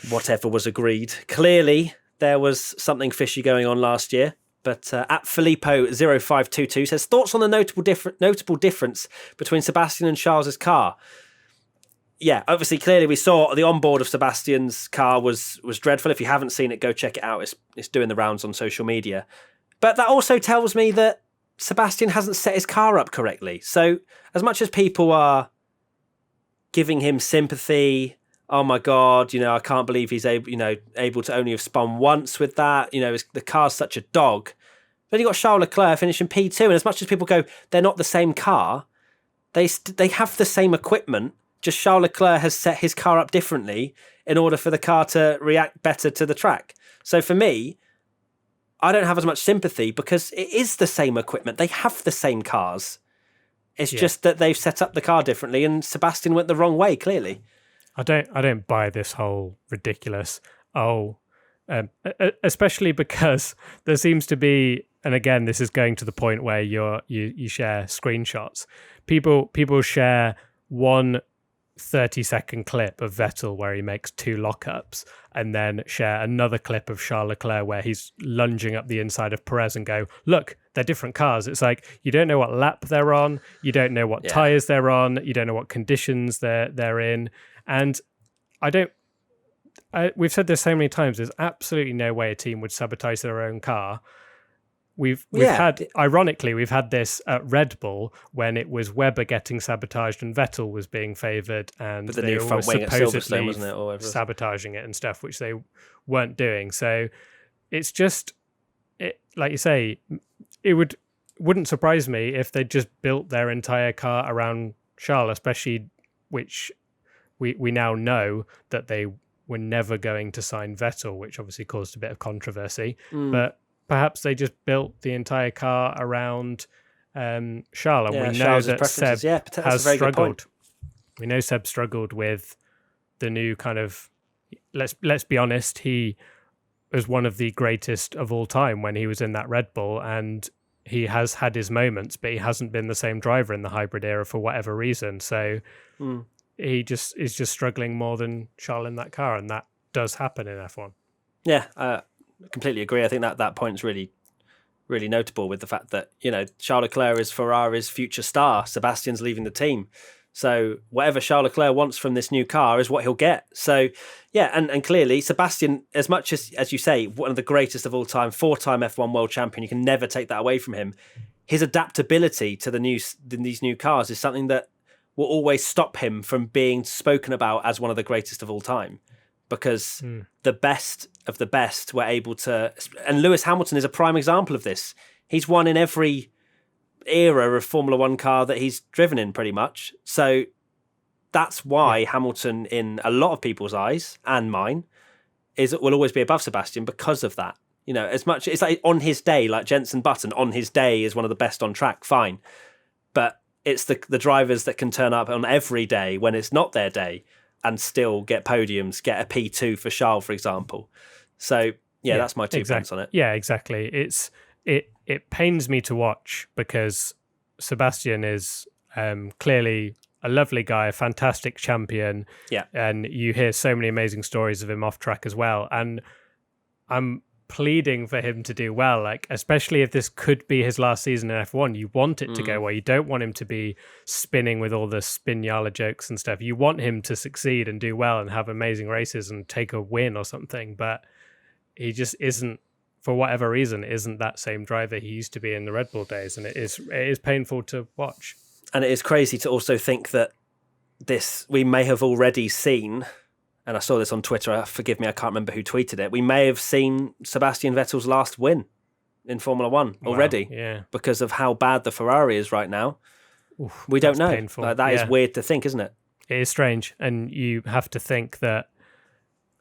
Speaker 1: whatever was agreed. Clearly, there was something fishy going on last year. But at Filippo0522 says, thoughts on the notable difference between Sebastian and Charles's car? Yeah, obviously, clearly we saw the onboard of Sebastian's car was dreadful. If you haven't seen it, go check it out. It's doing the rounds on social media. But that also tells me that Sebastian hasn't set his car up correctly. So as much as people are giving him sympathy, oh my God, I can't believe he's able to only have spun once with that. The car's such a dog. Then you got Charles Leclerc finishing P2, and as much as people go, they're not the same car, they have the same equipment. Just Charles Leclerc has set his car up differently in order for the car to react better to the track. So for me, I don't have as much sympathy because it is the same equipment. They have the same cars. It's just that they've set up the car differently, and Sebastian went the wrong way, clearly. I
Speaker 2: don't buy this whole ridiculous, especially because there seems to be, and again, this is going to the point where you share screenshots. People share one 30-second clip of Vettel where he makes 2 lockups, and then share another clip of Charles Leclerc where he's lunging up the inside of Perez and go, look, they're different cars. It's like, you don't know what lap they're on, you don't know what tyres they're on, you don't know what conditions they're in. And we've said this so many times, there's absolutely no way a team would sabotage their own car. We've had this at Red Bull when it was Webber getting sabotaged and Vettel was being favoured, and
Speaker 1: but the
Speaker 2: they
Speaker 1: new front
Speaker 2: were
Speaker 1: wing
Speaker 2: supposedly
Speaker 1: wasn't it, or
Speaker 2: sabotaging it and stuff, which they weren't doing. So it's just, like you say, it wouldn't surprise me if they just built their entire car around Charles, especially which we now know that they we're never going to sign Vettel, which obviously caused a bit of controversy. But perhaps they just built the entire car around Charles, and we know that Seb has struggled. We know Seb struggled with the new kind of. Let's be honest. He was one of the greatest of all time when he was in that Red Bull, and he has had his moments, but he hasn't been the same driver in the hybrid era for whatever reason. So he just is just struggling more than Charles in that car, and that does happen in F1.
Speaker 1: Yeah, I completely agree. I think that point's really, really notable with the fact that, Charles Leclerc is Ferrari's future star. Sebastian's leaving the team. So whatever Charles Leclerc wants from this new car is what he'll get. So, yeah, and clearly Sebastian, as much as you say, one of the greatest of all time, 4-time F1 world champion, you can never take that away from him. His adaptability to these new cars is something that will always stop him from being spoken about as one of the greatest of all time. Because the best of the best were able to... And Lewis Hamilton is a prime example of this. He's won in every era of Formula One car that he's driven in, pretty much. So that's why Hamilton, in a lot of people's eyes and mine, will always be above Sebastian because of that. As much it's like on his day, like Jenson Button on his day is one of the best on track, fine. But it's the drivers that can turn up on every day when it's not their day and still get podiums, get a P2 for Charles, for example. So that's my 2 cents on it.
Speaker 2: Yeah, exactly. It pains me to watch because Sebastian is clearly a lovely guy, a fantastic champion.
Speaker 1: Yeah.
Speaker 2: And you hear so many amazing stories of him off track as well. And I'm pleading for him to do well, like especially if this could be his last season in F1. You want it to go well. You don't want him to be spinning with all the Spinala jokes and stuff. You want him to succeed and do well and have amazing races and take a win or something. But he just isn't, for whatever reason, isn't that same driver he used to be in the Red Bull days, and it is painful to watch.
Speaker 1: And it is crazy to also think that we may have already seen, and I saw this on Twitter, forgive me, I can't remember who tweeted it, we may have seen Sebastian Vettel's last win in Formula One already, because of how bad the Ferrari is right now.
Speaker 2: Oof,
Speaker 1: we don't know.
Speaker 2: Painful.
Speaker 1: Like, that is weird to think, isn't it?
Speaker 2: It is strange, and you have to think that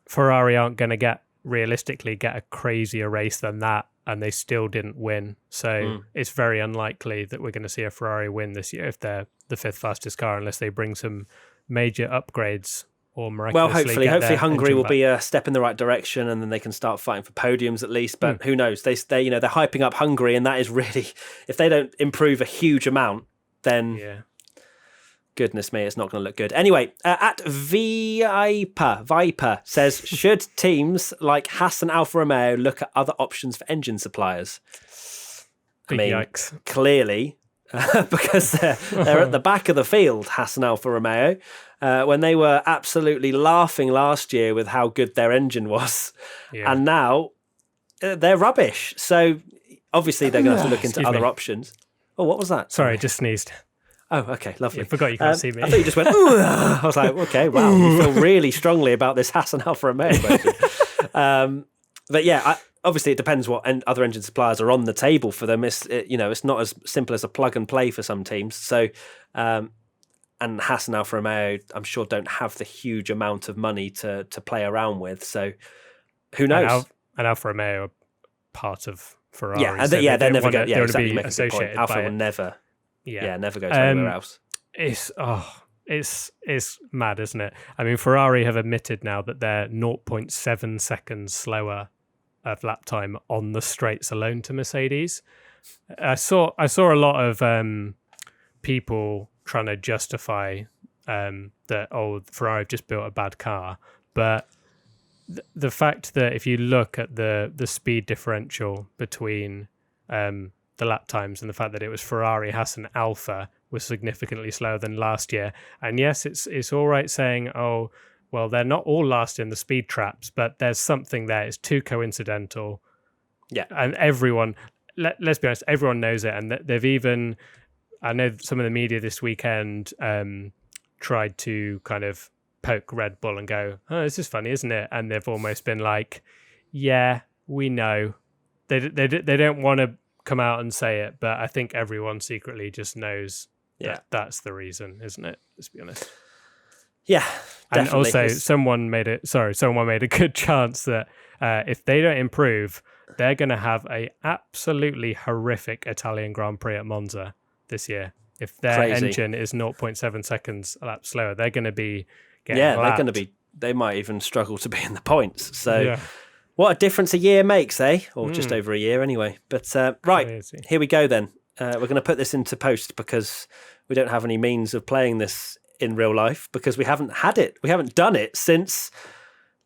Speaker 2: Ferrari aren't going to realistically get a crazier race than that, and they still didn't win. So it's very unlikely that we're going to see a Ferrari win this year if they're the 5th fastest car, unless they bring some major upgrades or miraculously.
Speaker 1: Well, hopefully Hungary will be a step in the right direction, and then they can start fighting for podiums at least. But who knows? They're hyping up Hungary, and that is really, if they don't improve a huge amount, then goodness me, it's not going to look good. Anyway, at Viper says, should teams like Haas and Alfa Romeo look at other options for engine suppliers?
Speaker 2: Yikes.
Speaker 1: Clearly, because they're at the back of the field, Haas and Alfa Romeo, when they were absolutely laughing last year with how good their engine was. Yeah. And now they're rubbish. So obviously they're going to have to look into other options. Oh, what was that?
Speaker 2: Sorry, I just sneezed.
Speaker 1: Oh, okay, lovely.
Speaker 2: I forgot you can't see me.
Speaker 1: I thought you just went, ooh. I was like, okay, wow, you feel really strongly about this Haas and Alfa Romeo version. But yeah, obviously it depends what other engine suppliers are on the table for them. It's not as simple as a plug and play for some teams. So, and Haas and Alfa Romeo, I'm sure, don't have the huge amount of money to play around with. So, who knows?
Speaker 2: And Alfa Romeo are part of Ferrari.
Speaker 1: Yeah, and
Speaker 2: so
Speaker 1: they're never going to
Speaker 2: be associated.
Speaker 1: Alfa will never. Yeah, never go to anywhere else.
Speaker 2: It's mad, isn't it? I mean, Ferrari have admitted now that they're 0.7 seconds slower of lap time on the straights alone to Mercedes. I saw a lot of people trying to justify that Ferrari have just built a bad car, but the fact that if you look at the speed differential between the lap times and the fact that it was Ferrari, Haas and Alfa was significantly slower than last year. And yes, it's all right saying, oh, well, they're not all last in the speed traps, but there's something there. It's too coincidental.
Speaker 1: Yeah.
Speaker 2: And everyone, let's be honest, everyone knows it. And they've even, I know some of the media this weekend tried to kind of poke Red Bull and go, oh, this is funny, isn't it? And they've almost been like, yeah, we know. They don't want to come out and say it, but I think everyone secretly just knows that that's the reason, isn't it? Let's be honest.
Speaker 1: Yeah,
Speaker 2: and
Speaker 1: definitely.
Speaker 2: also someone made a good chance that if they don't improve, they're going to have a absolutely horrific Italian Grand Prix at Monza this year. If their engine is 0.7 seconds a lap slower, they're going to be getting lapped.
Speaker 1: They're going to be. They might even struggle to be in the points. So, what a difference a year makes, eh? Or just over a year, anyway. But right,
Speaker 2: Crazy.
Speaker 1: Here we go. Then we're going to put this into post because we don't have any means of playing this in real life because we haven't had it. We haven't done it since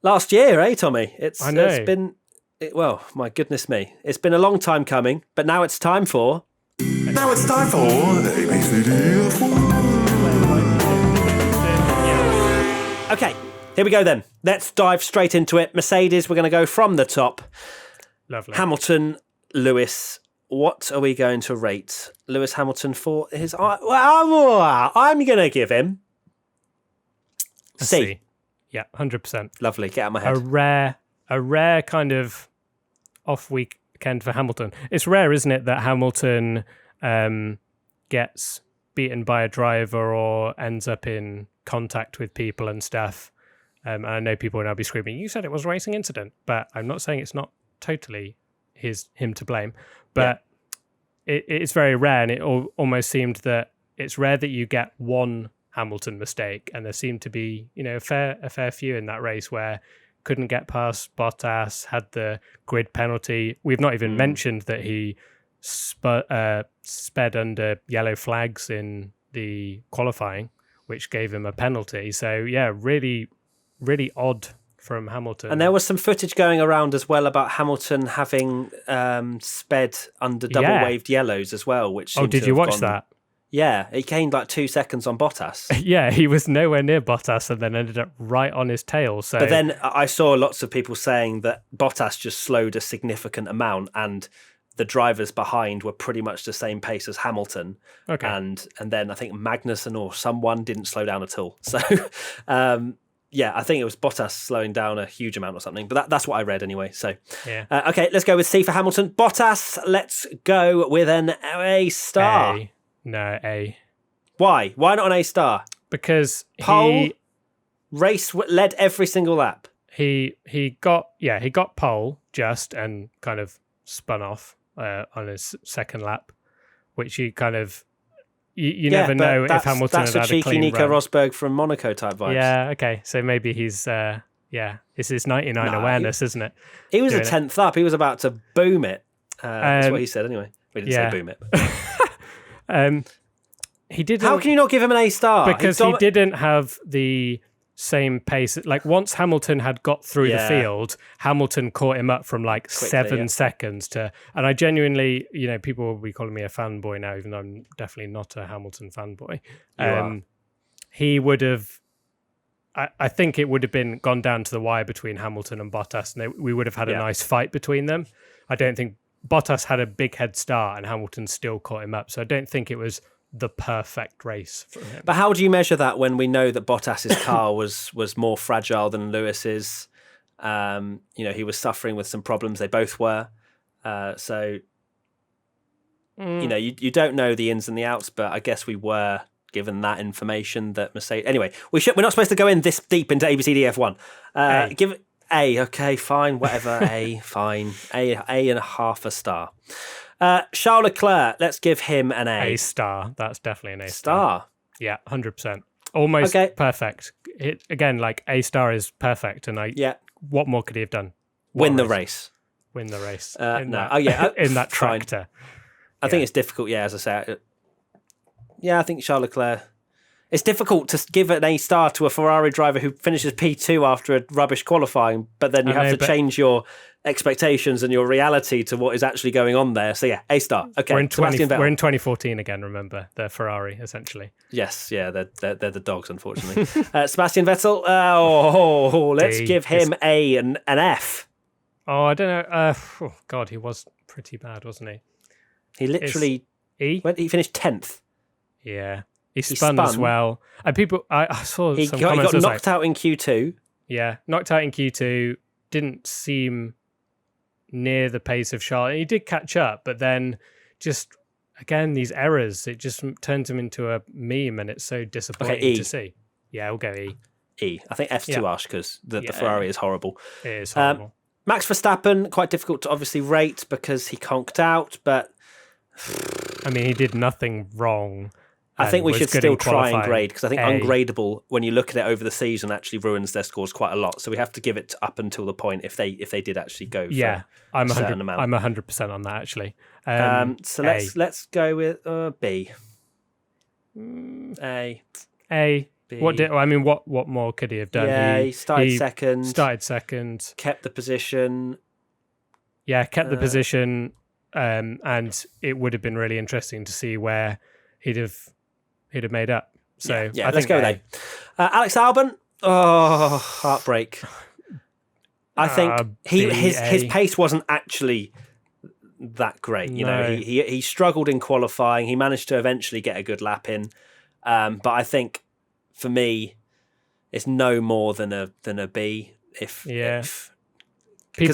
Speaker 1: last year, eh, Tommy? It's been. Well, my goodness me, it's been a long time coming, but now it's time for.
Speaker 3: Now it's time for WTF1.
Speaker 1: Okay, here we go then. Let's dive straight into it. Mercedes, we're going to go from the top.
Speaker 2: Lovely.
Speaker 1: Hamilton, Lewis. What are we going to rate Lewis Hamilton for his... Well, I'm going to give him C.
Speaker 2: Yeah, 100%.
Speaker 1: Lovely, get out of my head.
Speaker 2: A rare kind of off weekend for Hamilton. It's rare, isn't it, that Hamilton gets beaten by a driver or ends up in contact with people and stuff. And I know people will now be screaming, you said it was a racing incident, but I'm not saying it's not totally him to blame. But it's very rare, and it almost seemed that it's rare that you get one Hamilton mistake, and there seemed to be, a fair few in that race where couldn't get past Bottas, had the grid penalty. We've not even mentioned that he sped under yellow flags in the qualifying, which gave him a penalty. So, yeah, really, really odd from Hamilton.
Speaker 1: And there was some footage going around as well about Hamilton having sped under double-waved yellows as well. Which
Speaker 2: did you watch that?
Speaker 1: Yeah, he gained like 2 seconds on Bottas.
Speaker 2: Yeah, he was nowhere near Bottas and then ended up right on his tail. So,
Speaker 1: but then I saw lots of people saying that Bottas just slowed a significant amount and the drivers behind were pretty much the same pace as Hamilton.
Speaker 2: Okay.
Speaker 1: And then I think Magnussen or someone didn't slow down at all. So, yeah, I think it was Bottas slowing down a huge amount or something. But that's what I read anyway. So,
Speaker 2: yeah.
Speaker 1: Okay, let's go with C for Hamilton. Bottas, let's go with an A star.
Speaker 2: No, A.
Speaker 1: Why? Why not an A star?
Speaker 2: Because
Speaker 1: pole, race led every single lap.
Speaker 2: He got pole just and kind of spun off on his second lap, which you kind of you never know if Hamilton had a clean run. That's a cheeky Nico
Speaker 1: Rosberg from Monaco type vibes.
Speaker 2: Yeah, okay. So maybe he's it's his 99 awareness, isn't it?
Speaker 1: He was a 10th up. He was about to boom it. That's what he said anyway. We didn't say boom it.
Speaker 2: He did.
Speaker 1: How can you not give him an A star?
Speaker 2: Because he didn't have the same pace. Like once Hamilton had got through the field, Hamilton caught him up from like quickly, 7 seconds to. And I genuinely, people will be calling me a fanboy now, even though I'm definitely not a Hamilton fanboy. He would have. I think it would have been gone down to the wire between Hamilton and Bottas, and we would have had a nice fight between them. I don't think Bottas had a big head start, and Hamilton still caught him up. So I don't think it was the perfect race for him.
Speaker 1: But how do you measure that when we know that Bottas's car was more fragile than Lewis's? He was suffering with some problems. They both were. You don't know the ins and the outs, but I guess we were given that information that Mercedes. Anyway, we're not supposed to go in this deep into ABCDF1. Give it A. Okay, fine, whatever. A, fine. A and a half a star. Charles Leclerc, let's give him an A.
Speaker 2: A star. That's definitely an A
Speaker 1: star.
Speaker 2: Yeah, 100%. Almost perfect. Again, like A star is perfect. And what more could he have done?
Speaker 1: Win the race.
Speaker 2: Win the race.
Speaker 1: In
Speaker 2: that tractor.
Speaker 1: I think it's difficult, as I say. I think Charles Leclerc... It's difficult to give an A star to a Ferrari driver who finishes P2 after a rubbish qualifying, but then you have to change your expectations and your reality to what is actually going on there. So A star. Okay,
Speaker 2: we're in 2014 again. Remember, they're Ferrari essentially.
Speaker 1: Yes, they're the dogs, unfortunately. Sebastian Vettel. Let's give him an F.
Speaker 2: Oh, I don't know. God, he was pretty bad, wasn't he?
Speaker 1: He literally he finished 10th.
Speaker 2: Yeah. He spun as well. And I saw some comments.
Speaker 1: He got knocked out in Q2.
Speaker 2: Yeah, knocked out in Q2. Didn't seem near the pace of Charles. He did catch up, but then just, again, these errors, it just turns him into a meme, and it's so disappointing to see. Yeah, we'll go E.
Speaker 1: E. I think F's too harsh because the Ferrari is horrible.
Speaker 2: It is horrible.
Speaker 1: Max Verstappen, quite difficult to obviously rate because he conked out, but
Speaker 2: I mean, he did nothing wrong.
Speaker 1: I think we should still try and grade because I think
Speaker 2: A.
Speaker 1: ungradable, when you look at it over the season, actually ruins their scores quite a lot. So we have to give it up until the point if they did actually go.
Speaker 2: Yeah,
Speaker 1: for
Speaker 2: I'm
Speaker 1: a certain
Speaker 2: 100%.
Speaker 1: amount.
Speaker 2: I'm 100% on that actually.
Speaker 1: So let's go with B. A. B.
Speaker 2: What more could he have done?
Speaker 1: Yeah, he started second.
Speaker 2: Started second.
Speaker 1: Kept the position.
Speaker 2: Yeah, kept the position. And it would have been really interesting to see where he'd have made up. So
Speaker 1: yeah, let's go with A. Alex Albon. Oh, heartbreak. I think his pace wasn't actually that great. You know, he struggled in qualifying. He managed to eventually get a good lap in, but I think for me, it's no more than a B. Because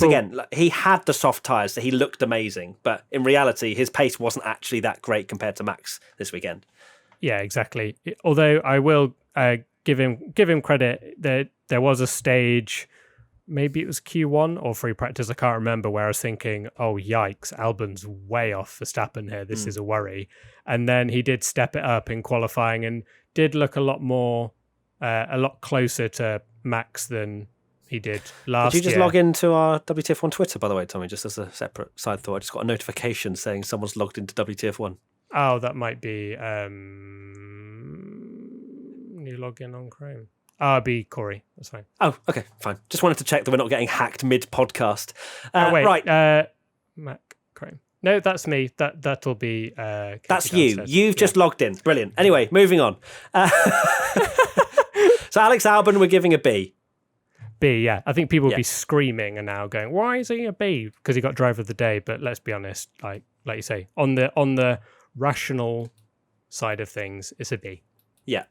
Speaker 1: again, he had the soft tyres, so he looked amazing. But in reality, his pace wasn't actually that great compared to Max this weekend.
Speaker 2: Yeah, exactly. Although I will give him credit that there was a stage, maybe it was Q1 or free practice, I can't remember, where I was thinking, oh, yikes, Albon's way off Verstappen here. This is a worry. And then he did step it up in qualifying and did look a lot closer to Max than he did last year.
Speaker 1: Did you just log into our WTF1 Twitter, by the way, Tommy, just as a separate side thought? I just got a notification saying someone's logged into WTF1.
Speaker 2: Oh, that might be new login on Chrome. Oh, it'd be Corey. That's fine.
Speaker 1: Oh, okay, fine. Just wanted to check that we're not getting hacked mid-podcast.
Speaker 2: Wait,
Speaker 1: right.
Speaker 2: Mac Chrome. No, that's me. That'll be...
Speaker 1: that's you. Downstairs. You've just logged in. Brilliant. Anyway, moving on. So Alex Albon, we're giving a B.
Speaker 2: B, yeah. I think people would be screaming and now going, why is he a B? Because he got driver of the day. But let's be honest, like you say, on the rational side of things, it's a B.
Speaker 1: Yeah.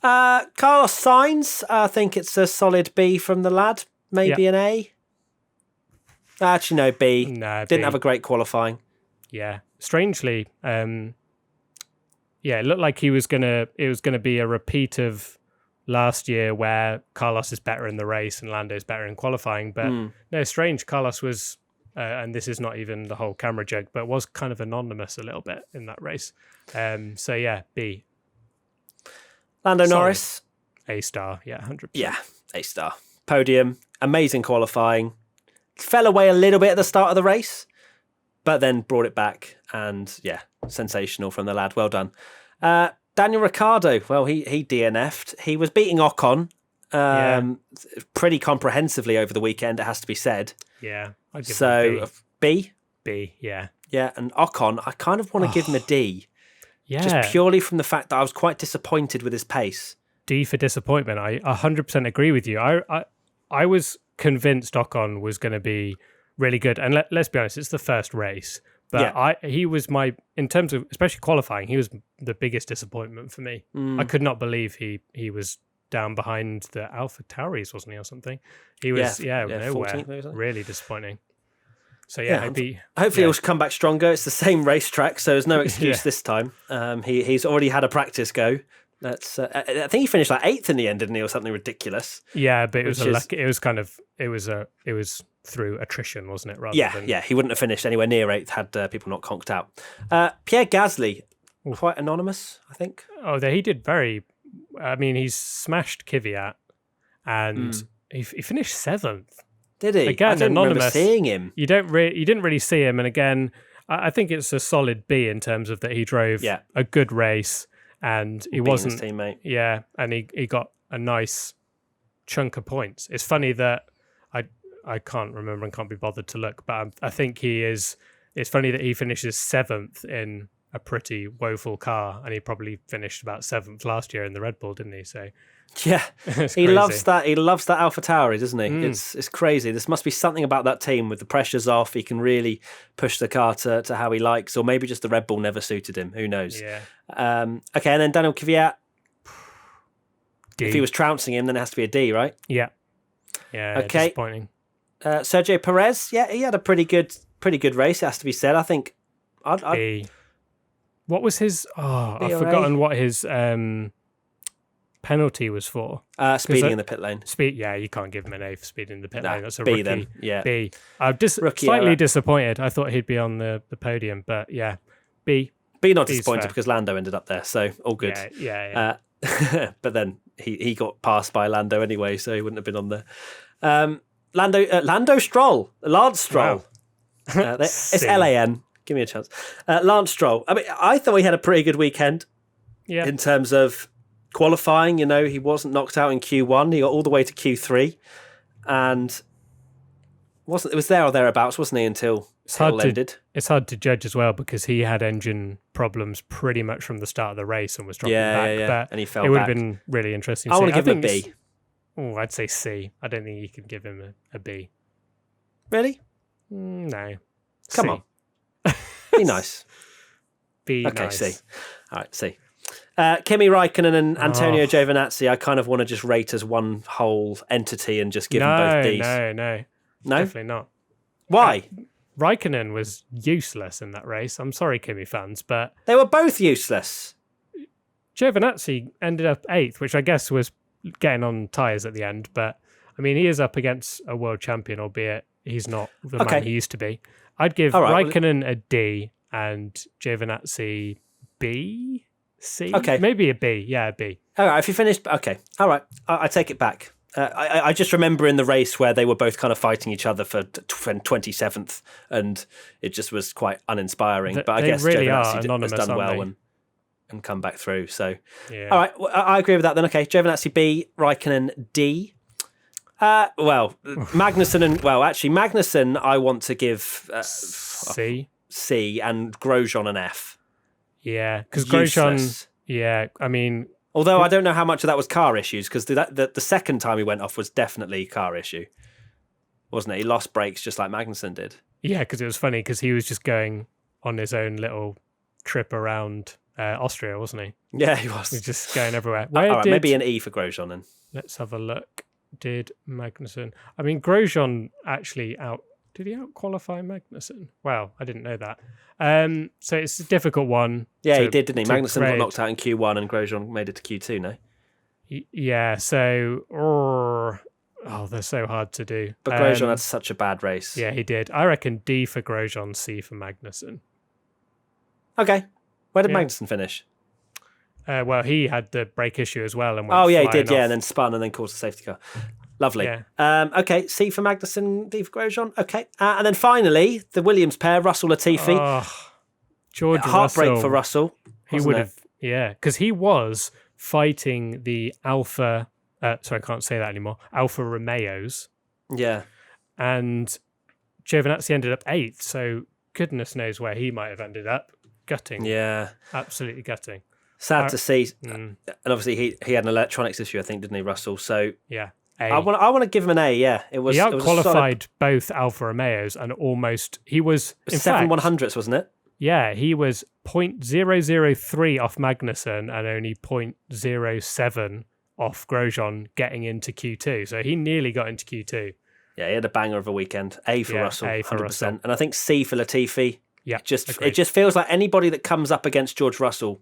Speaker 1: Carlos Sainz, I think it's a solid B from the lad. Maybe an A. Actually, no, B.
Speaker 2: No,
Speaker 1: Didn't
Speaker 2: B.
Speaker 1: have a great qualifying.
Speaker 2: Yeah. Strangely, it looked like it was gonna be a repeat of last year where Carlos is better in the race and Lando is better in qualifying. But no, strange. Carlos was, and this is not even the whole camera joke, but was kind of anonymous a little bit in that race. So yeah, B.
Speaker 1: Lando Norris.
Speaker 2: A star, yeah, 100%.
Speaker 1: Yeah, A star. Podium, amazing qualifying. Fell away a little bit at the start of the race, but then brought it back. And yeah, sensational from the lad. Well done. Daniel Ricciardo, well, he DNF'd. He was beating Ocon pretty comprehensively over the weekend, it has to be said.
Speaker 2: Yeah. I'd give
Speaker 1: him
Speaker 2: a
Speaker 1: B?
Speaker 2: B, yeah.
Speaker 1: Yeah, and Ocon, I kind of want to give him a D.
Speaker 2: Yeah.
Speaker 1: Just purely from the fact that I was quite disappointed with his pace.
Speaker 2: D for disappointment. I 100% agree with you. I was convinced Ocon was going to be really good. And let's be honest, it's the first race. But he was in terms of, especially qualifying, he was the biggest disappointment for me. I could not believe he was down behind the Alpha Tauris, wasn't he, or something? He was, nowhere. Really disappointing. So hopefully he'll come back stronger. It's the same racetrack, so there's no excuse this time. He's already had a practice go. That's I think he finished like 8th in the end, didn't he, or something ridiculous? Yeah, but it was through attrition, wasn't it? He wouldn't have finished anywhere near 8th had people not conked out. Pierre Gasly, quite anonymous, I think. Oh, he did very. I mean, he's smashed Kvyat, and he finished 7th. Did he? Again, I didn't remember seeing him. You didn't really see him, and again, I think it's a solid B in terms of that he drove a good race, and he wasn't his teammate. Yeah, and he got a nice chunk of points. It's funny that I can't remember and can't be bothered to look, but I think it's funny that he finishes 7th in a pretty woeful car, and he probably finished about 7th last year in the Red Bull, didn't he? So yeah, he loves that. He loves that Alpha Tauri, doesn't he? It's crazy. This must be something about that team with the pressure's off. He can really push the car to how he likes, or maybe just the Red Bull never suited him. Who knows? Yeah. Okay, and then Daniel Kvyat. D. If he was trouncing him, then it has to be a D, right? Yeah. Yeah. Okay. Disappointing. Sergio Perez, he had a pretty good race. It has to be said. I think. B. What was his? I've forgotten what his penalty was for?
Speaker 1: Speeding in the pit lane.
Speaker 2: Yeah, you can't give him an A for speeding in the pit lane. That's a
Speaker 1: B
Speaker 2: rookie.
Speaker 1: then. Yeah.
Speaker 2: B. I'm slightly
Speaker 1: error.
Speaker 2: disappointed. I thought he'd be on the podium, but yeah, B.
Speaker 1: B not
Speaker 2: B's
Speaker 1: disappointed
Speaker 2: fair.
Speaker 1: because Lando ended up there, so all good.
Speaker 2: Yeah.
Speaker 1: But then he got passed by Lando anyway, so he wouldn't have been on there. Lando Stroll, Lance Stroll.
Speaker 2: Wow.
Speaker 1: It's
Speaker 2: C.
Speaker 1: LAN. Give me a chance. Lance Stroll. I mean, I thought he had a pretty good weekend
Speaker 2: Yeah.
Speaker 1: in terms of qualifying. You know, he wasn't knocked out in Q1. He got all the way to Q3, and it was there or thereabouts, wasn't he? Until it all ended.
Speaker 2: It's hard to judge as well because he had engine problems pretty much from the start of the race and was dropping back.
Speaker 1: Yeah.
Speaker 2: But
Speaker 1: And he fell
Speaker 2: it would
Speaker 1: back.
Speaker 2: have been really interesting.
Speaker 1: I
Speaker 2: to
Speaker 1: want
Speaker 2: see.
Speaker 1: to give him a
Speaker 2: think
Speaker 1: B.
Speaker 2: Oh, I'd say C. I don't think you can give him a B.
Speaker 1: Really?
Speaker 2: No.
Speaker 1: Come
Speaker 2: C.
Speaker 1: on. Be nice.
Speaker 2: B.
Speaker 1: Okay,
Speaker 2: nice.
Speaker 1: C. All right, C. Kimi Räikkönen and Antonio Giovinazzi, I kind of want to just rate as one whole entity and just give them both Ds.
Speaker 2: No, definitely not.
Speaker 1: Why?
Speaker 2: Raikkonen was useless in that race. I'm sorry, Kimi fans, but
Speaker 1: They were both useless.
Speaker 2: Giovinazzi ended up 8th, which I guess was getting on tyres at the end. But I mean, he is up against a world champion, albeit he's not the man he used to be. I'd give Raikkonen a D and Giovinazzi B, C.
Speaker 1: Okay.
Speaker 2: Maybe a B. Yeah, a B.
Speaker 1: All right, if you finished... Okay, all right, I take it back. I just remember in the race where they were both kind of fighting each other for 27th, and it just was quite uninspiring. But I guess
Speaker 2: really
Speaker 1: Giovinazzi has done
Speaker 2: aren't
Speaker 1: well
Speaker 2: they?
Speaker 1: and come back through. So,
Speaker 2: Yeah.
Speaker 1: all right, well, I agree with that then. Okay, Giovinazzi B, Raikkonen D. Magnussen, I want to give
Speaker 2: C.
Speaker 1: C and Grosjean an F.
Speaker 2: Yeah, because
Speaker 1: Useless.
Speaker 2: Grosjean. Yeah, I mean,
Speaker 1: Although I don't know how much of that was car issues, because the second time he went off was definitely car issue, wasn't it? He lost brakes just like Magnussen did.
Speaker 2: yeah, because it was funny because he was just going on his own little trip around Austria, wasn't he?
Speaker 1: Yeah, he was.
Speaker 2: He was just going everywhere.
Speaker 1: All right, maybe an E for Grosjean then.
Speaker 2: Let's have a look. Did Magnussen? I mean, Grosjean actually Did he out-qualify Magnussen? Wow, I didn't know that. So it's a difficult one.
Speaker 1: Yeah, he did, didn't he?
Speaker 2: to
Speaker 1: Magnussen got
Speaker 2: grade.
Speaker 1: knocked out in Q1 and Grosjean made it to Q2, no?
Speaker 2: Yeah, so... they're so hard to do.
Speaker 1: But Grosjean had such a bad race.
Speaker 2: Yeah, he did. I reckon D for Grosjean, C for Magnussen.
Speaker 1: Okay. Where did
Speaker 2: Yeah.
Speaker 1: Magnussen finish?
Speaker 2: Well, he had the brake issue as well. And went
Speaker 1: He
Speaker 2: flying
Speaker 1: did,
Speaker 2: off.
Speaker 1: and then spun and then caused a safety car. Lovely.
Speaker 2: Yeah.
Speaker 1: Okay, C for Magnussen, D for Grosjean. Okay. And then finally, the Williams pair, Russell Latifi.
Speaker 2: George
Speaker 1: Heartbreak
Speaker 2: Russell,
Speaker 1: for Russell.
Speaker 2: He
Speaker 1: wasn't
Speaker 2: would
Speaker 1: it?
Speaker 2: have, yeah, because he was fighting the Alfa. Sorry, I can't say that anymore. Alfa Romeos,
Speaker 1: Yeah.
Speaker 2: and Giovinazzi ended up 8th. So goodness knows where he might have ended up. Gutting.
Speaker 1: Yeah.
Speaker 2: Absolutely gutting.
Speaker 1: Sad to see.
Speaker 2: Mm,
Speaker 1: And obviously he had an electronics issue, I think, didn't he, Russell? So
Speaker 2: yeah. A.
Speaker 1: I want to give him an A, yeah. It was
Speaker 2: He
Speaker 1: it was a solid-
Speaker 2: out-qualified both Alfa Romeos and almost... He was... In
Speaker 1: 7
Speaker 2: fact,
Speaker 1: 100ths, wasn't it?
Speaker 2: yeah, he was 0.003 off Magnussen and only 0.07 off Grosjean getting into Q2. So he nearly got into Q2.
Speaker 1: Yeah, he had a banger of a weekend. A for
Speaker 2: Yeah,
Speaker 1: Russell,
Speaker 2: A for
Speaker 1: 100%.
Speaker 2: Russell.
Speaker 1: And I think C for Latifi.
Speaker 2: Yeah,
Speaker 1: It
Speaker 2: agreed.
Speaker 1: just feels like anybody that comes up against George Russell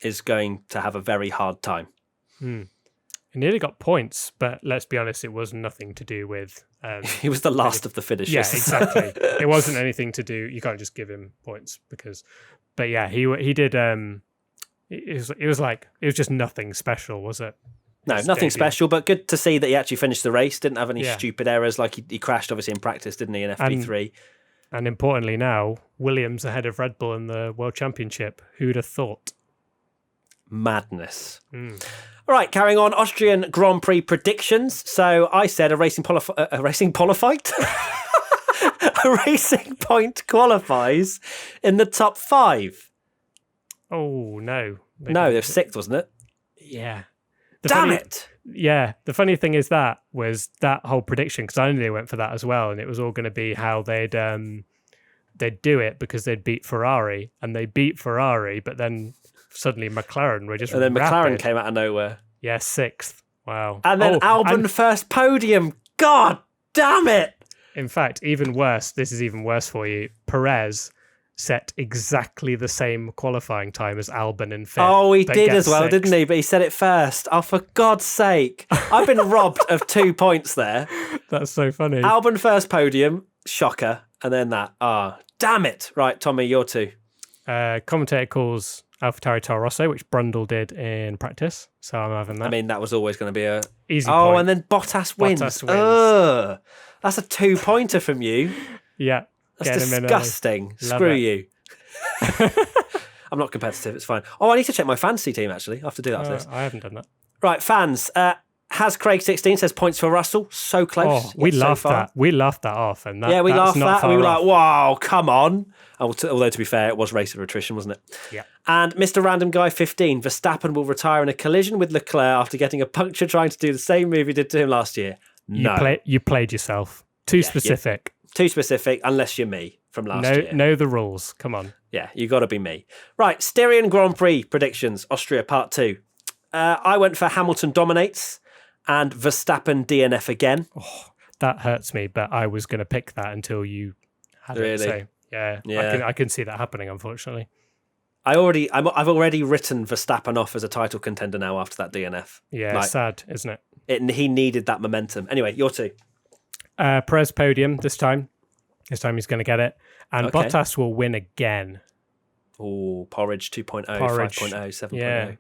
Speaker 1: is going to have a very hard time.
Speaker 2: He nearly got points, but let's be honest, it was nothing to do with...
Speaker 1: He was the last of the finishers.
Speaker 2: yeah, exactly. It wasn't anything to do... You can't just give him points because... But yeah, he did... It was just nothing special, was it?
Speaker 1: No,
Speaker 2: His
Speaker 1: nothing
Speaker 2: debut.
Speaker 1: special, but good to see that he actually finished the race. Didn't have any
Speaker 2: Yeah.
Speaker 1: stupid errors, like he crashed obviously in practice, didn't he, in FP3?
Speaker 2: And importantly now, Williams ahead of Red Bull in the World Championship. Who'd have thought?
Speaker 1: Madness. All right, carrying on. Austrian Grand Prix predictions. So I said a racing point qualifies in the top 5.
Speaker 2: Oh, no.
Speaker 1: No, they're 6th, wasn't it?
Speaker 2: Yeah.
Speaker 1: Damn it!
Speaker 2: Yeah. The funny thing is that whole prediction, because I nearly went for that as well, and it was all going to be how they'd do it because they'd beat Ferrari, and they beat Ferrari, but then suddenly McLaren were just
Speaker 1: And then McLaren
Speaker 2: rapid.
Speaker 1: came out of nowhere.
Speaker 2: Yeah, 6th. Wow.
Speaker 1: And then Albon
Speaker 2: and
Speaker 1: first podium. God damn it!
Speaker 2: in fact, even worse, this is even worse for you. Perez set exactly the same qualifying time as Albon in fifth.
Speaker 1: Oh, he
Speaker 2: but
Speaker 1: did
Speaker 2: gets
Speaker 1: as well,
Speaker 2: sixth.
Speaker 1: didn't he? But he said it first. Oh, for God's sake. I've been robbed of 2 points there.
Speaker 2: That's so funny.
Speaker 1: Albon first podium, shocker. And then that. Ah, damn it. Right, Tommy, your two.
Speaker 2: Commentator calls AlphaTauri Toro Rosso, which Brundle did in practice. So I'm having that.
Speaker 1: I mean, that was always going to be a...
Speaker 2: Easy
Speaker 1: Oh,
Speaker 2: point.
Speaker 1: and then Bottas wins.
Speaker 2: Bottas wins.
Speaker 1: Ugh. That's a 2-pointer from you.
Speaker 2: Yeah.
Speaker 1: That's
Speaker 2: Get him in early.
Speaker 1: disgusting.
Speaker 2: Love
Speaker 1: Screw
Speaker 2: it.
Speaker 1: you. I'm not competitive. It's fine. Oh, I need to check my fantasy team, actually. I have to do that after this.
Speaker 2: I haven't done that.
Speaker 1: Right, fans. Has Craig 16 says points for Russell. So close.
Speaker 2: Oh, we
Speaker 1: yet so
Speaker 2: laughed
Speaker 1: far.
Speaker 2: that. We laughed that off, and that,
Speaker 1: Yeah, we
Speaker 2: that's
Speaker 1: laughed
Speaker 2: not
Speaker 1: that.
Speaker 2: far
Speaker 1: We were
Speaker 2: off.
Speaker 1: like, wow, come on. Although, to be fair, it was race of attrition, wasn't it?
Speaker 2: Yeah.
Speaker 1: And Mr. Random Guy 15, Verstappen will retire in a collision with Leclerc after getting a puncture trying to do the same move he did to him last year. No.
Speaker 2: You played yourself. Too specific.
Speaker 1: Too specific, unless you're me from last year.
Speaker 2: Know the rules. Come on.
Speaker 1: Yeah, you got to be me. Right, Styrian Grand Prix predictions, Austria Part 2. I went for Hamilton dominates and Verstappen DNF again.
Speaker 2: That hurts me, but I was going to pick that until you had
Speaker 1: Really?
Speaker 2: it. So yeah. I can see that happening, unfortunately.
Speaker 1: I've already written Verstappen off as a title contender now after that DNF.
Speaker 2: Yeah, sad, isn't it?
Speaker 1: He needed that momentum. Anyway, your two.
Speaker 2: Perez podium this time. This time he's going to get it. And
Speaker 1: Okay.
Speaker 2: Bottas will win again.
Speaker 1: Oh, Porridge 2.0,
Speaker 2: Porridge.
Speaker 1: 5.0, 7.0.
Speaker 2: Yeah.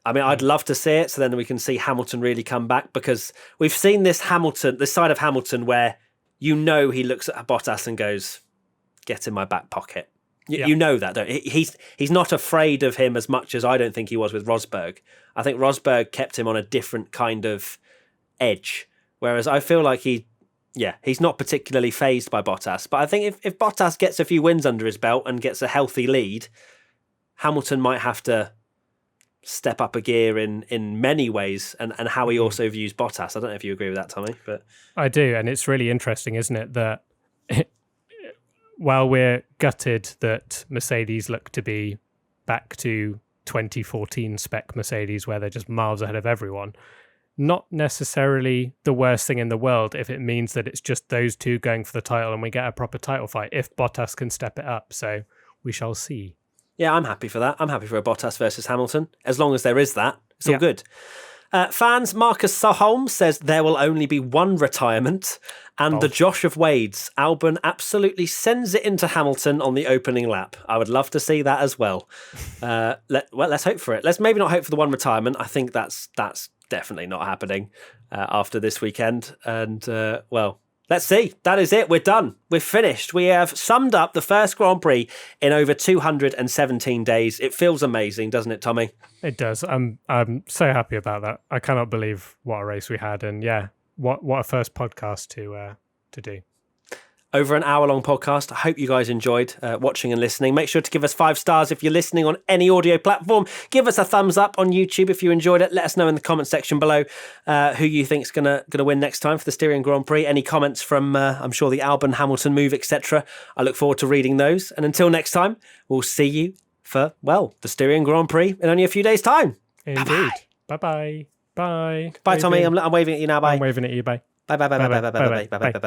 Speaker 1: I mean, I'd love to see it, so then we can see Hamilton really come back, because we've seen this side of Hamilton where he looks at Bottas and goes, get in my back pocket. You know that, don't you? He's not afraid of him as much as I don't think he was with Rosberg. I think Rosberg kept him on a different kind of edge, whereas I feel like he's not particularly fazed by Bottas. But I think if Bottas gets a few wins under his belt and gets a healthy lead, Hamilton might have to step up a gear in many ways, and how he also views Bottas. I don't know if you agree with that, Tommy, but
Speaker 2: I do, and it's really interesting, isn't it, that while we're gutted that Mercedes look to be back to 2014 spec Mercedes where they're just miles ahead of everyone, not necessarily the worst thing in the world if it means that it's just those two going for the title and we get a proper title fight, if Bottas can step it up. So we shall see.
Speaker 1: yeah, I'm happy for that. I'm happy for a Bottas versus Hamilton. As long as there is that, it's all good. Fans, Marcus Holmes says there will only be one retirement, and the Josh of Wades. Albon absolutely sends it into Hamilton on the opening lap. I would love to see that as well. Let's hope for it. Let's maybe not hope for the one retirement. I think that's definitely not happening after this weekend. And let's see. That is it. We're done. We're finished. We have summed up the first Grand Prix in over 217 days. It feels amazing, doesn't it, Tommy?
Speaker 2: It does. I'm so happy about that. I cannot believe what a race we had, and what a first podcast to do.
Speaker 1: Over an hour-long podcast. I hope you guys enjoyed watching and listening. Make sure to give us 5 stars if you're listening on any audio platform. Give us a thumbs up on YouTube if you enjoyed it. Let us know in the comment section below who you think's gonna win next time for the Styrian Grand Prix. Any comments from I'm sure the Albon Hamilton move, etc. I look forward to reading those. And until next time, we'll see you for the Styrian Grand Prix in only a few days' time.
Speaker 2: Indeed. Bye-bye. Bye.
Speaker 1: Bye, Tommy. I'm waving at you now. Bye.
Speaker 2: I'm waving at you. Bye.
Speaker 1: Bye. Bye. Bye. Bye. Bye. Bye. Bye. Bye. Bye. Bye.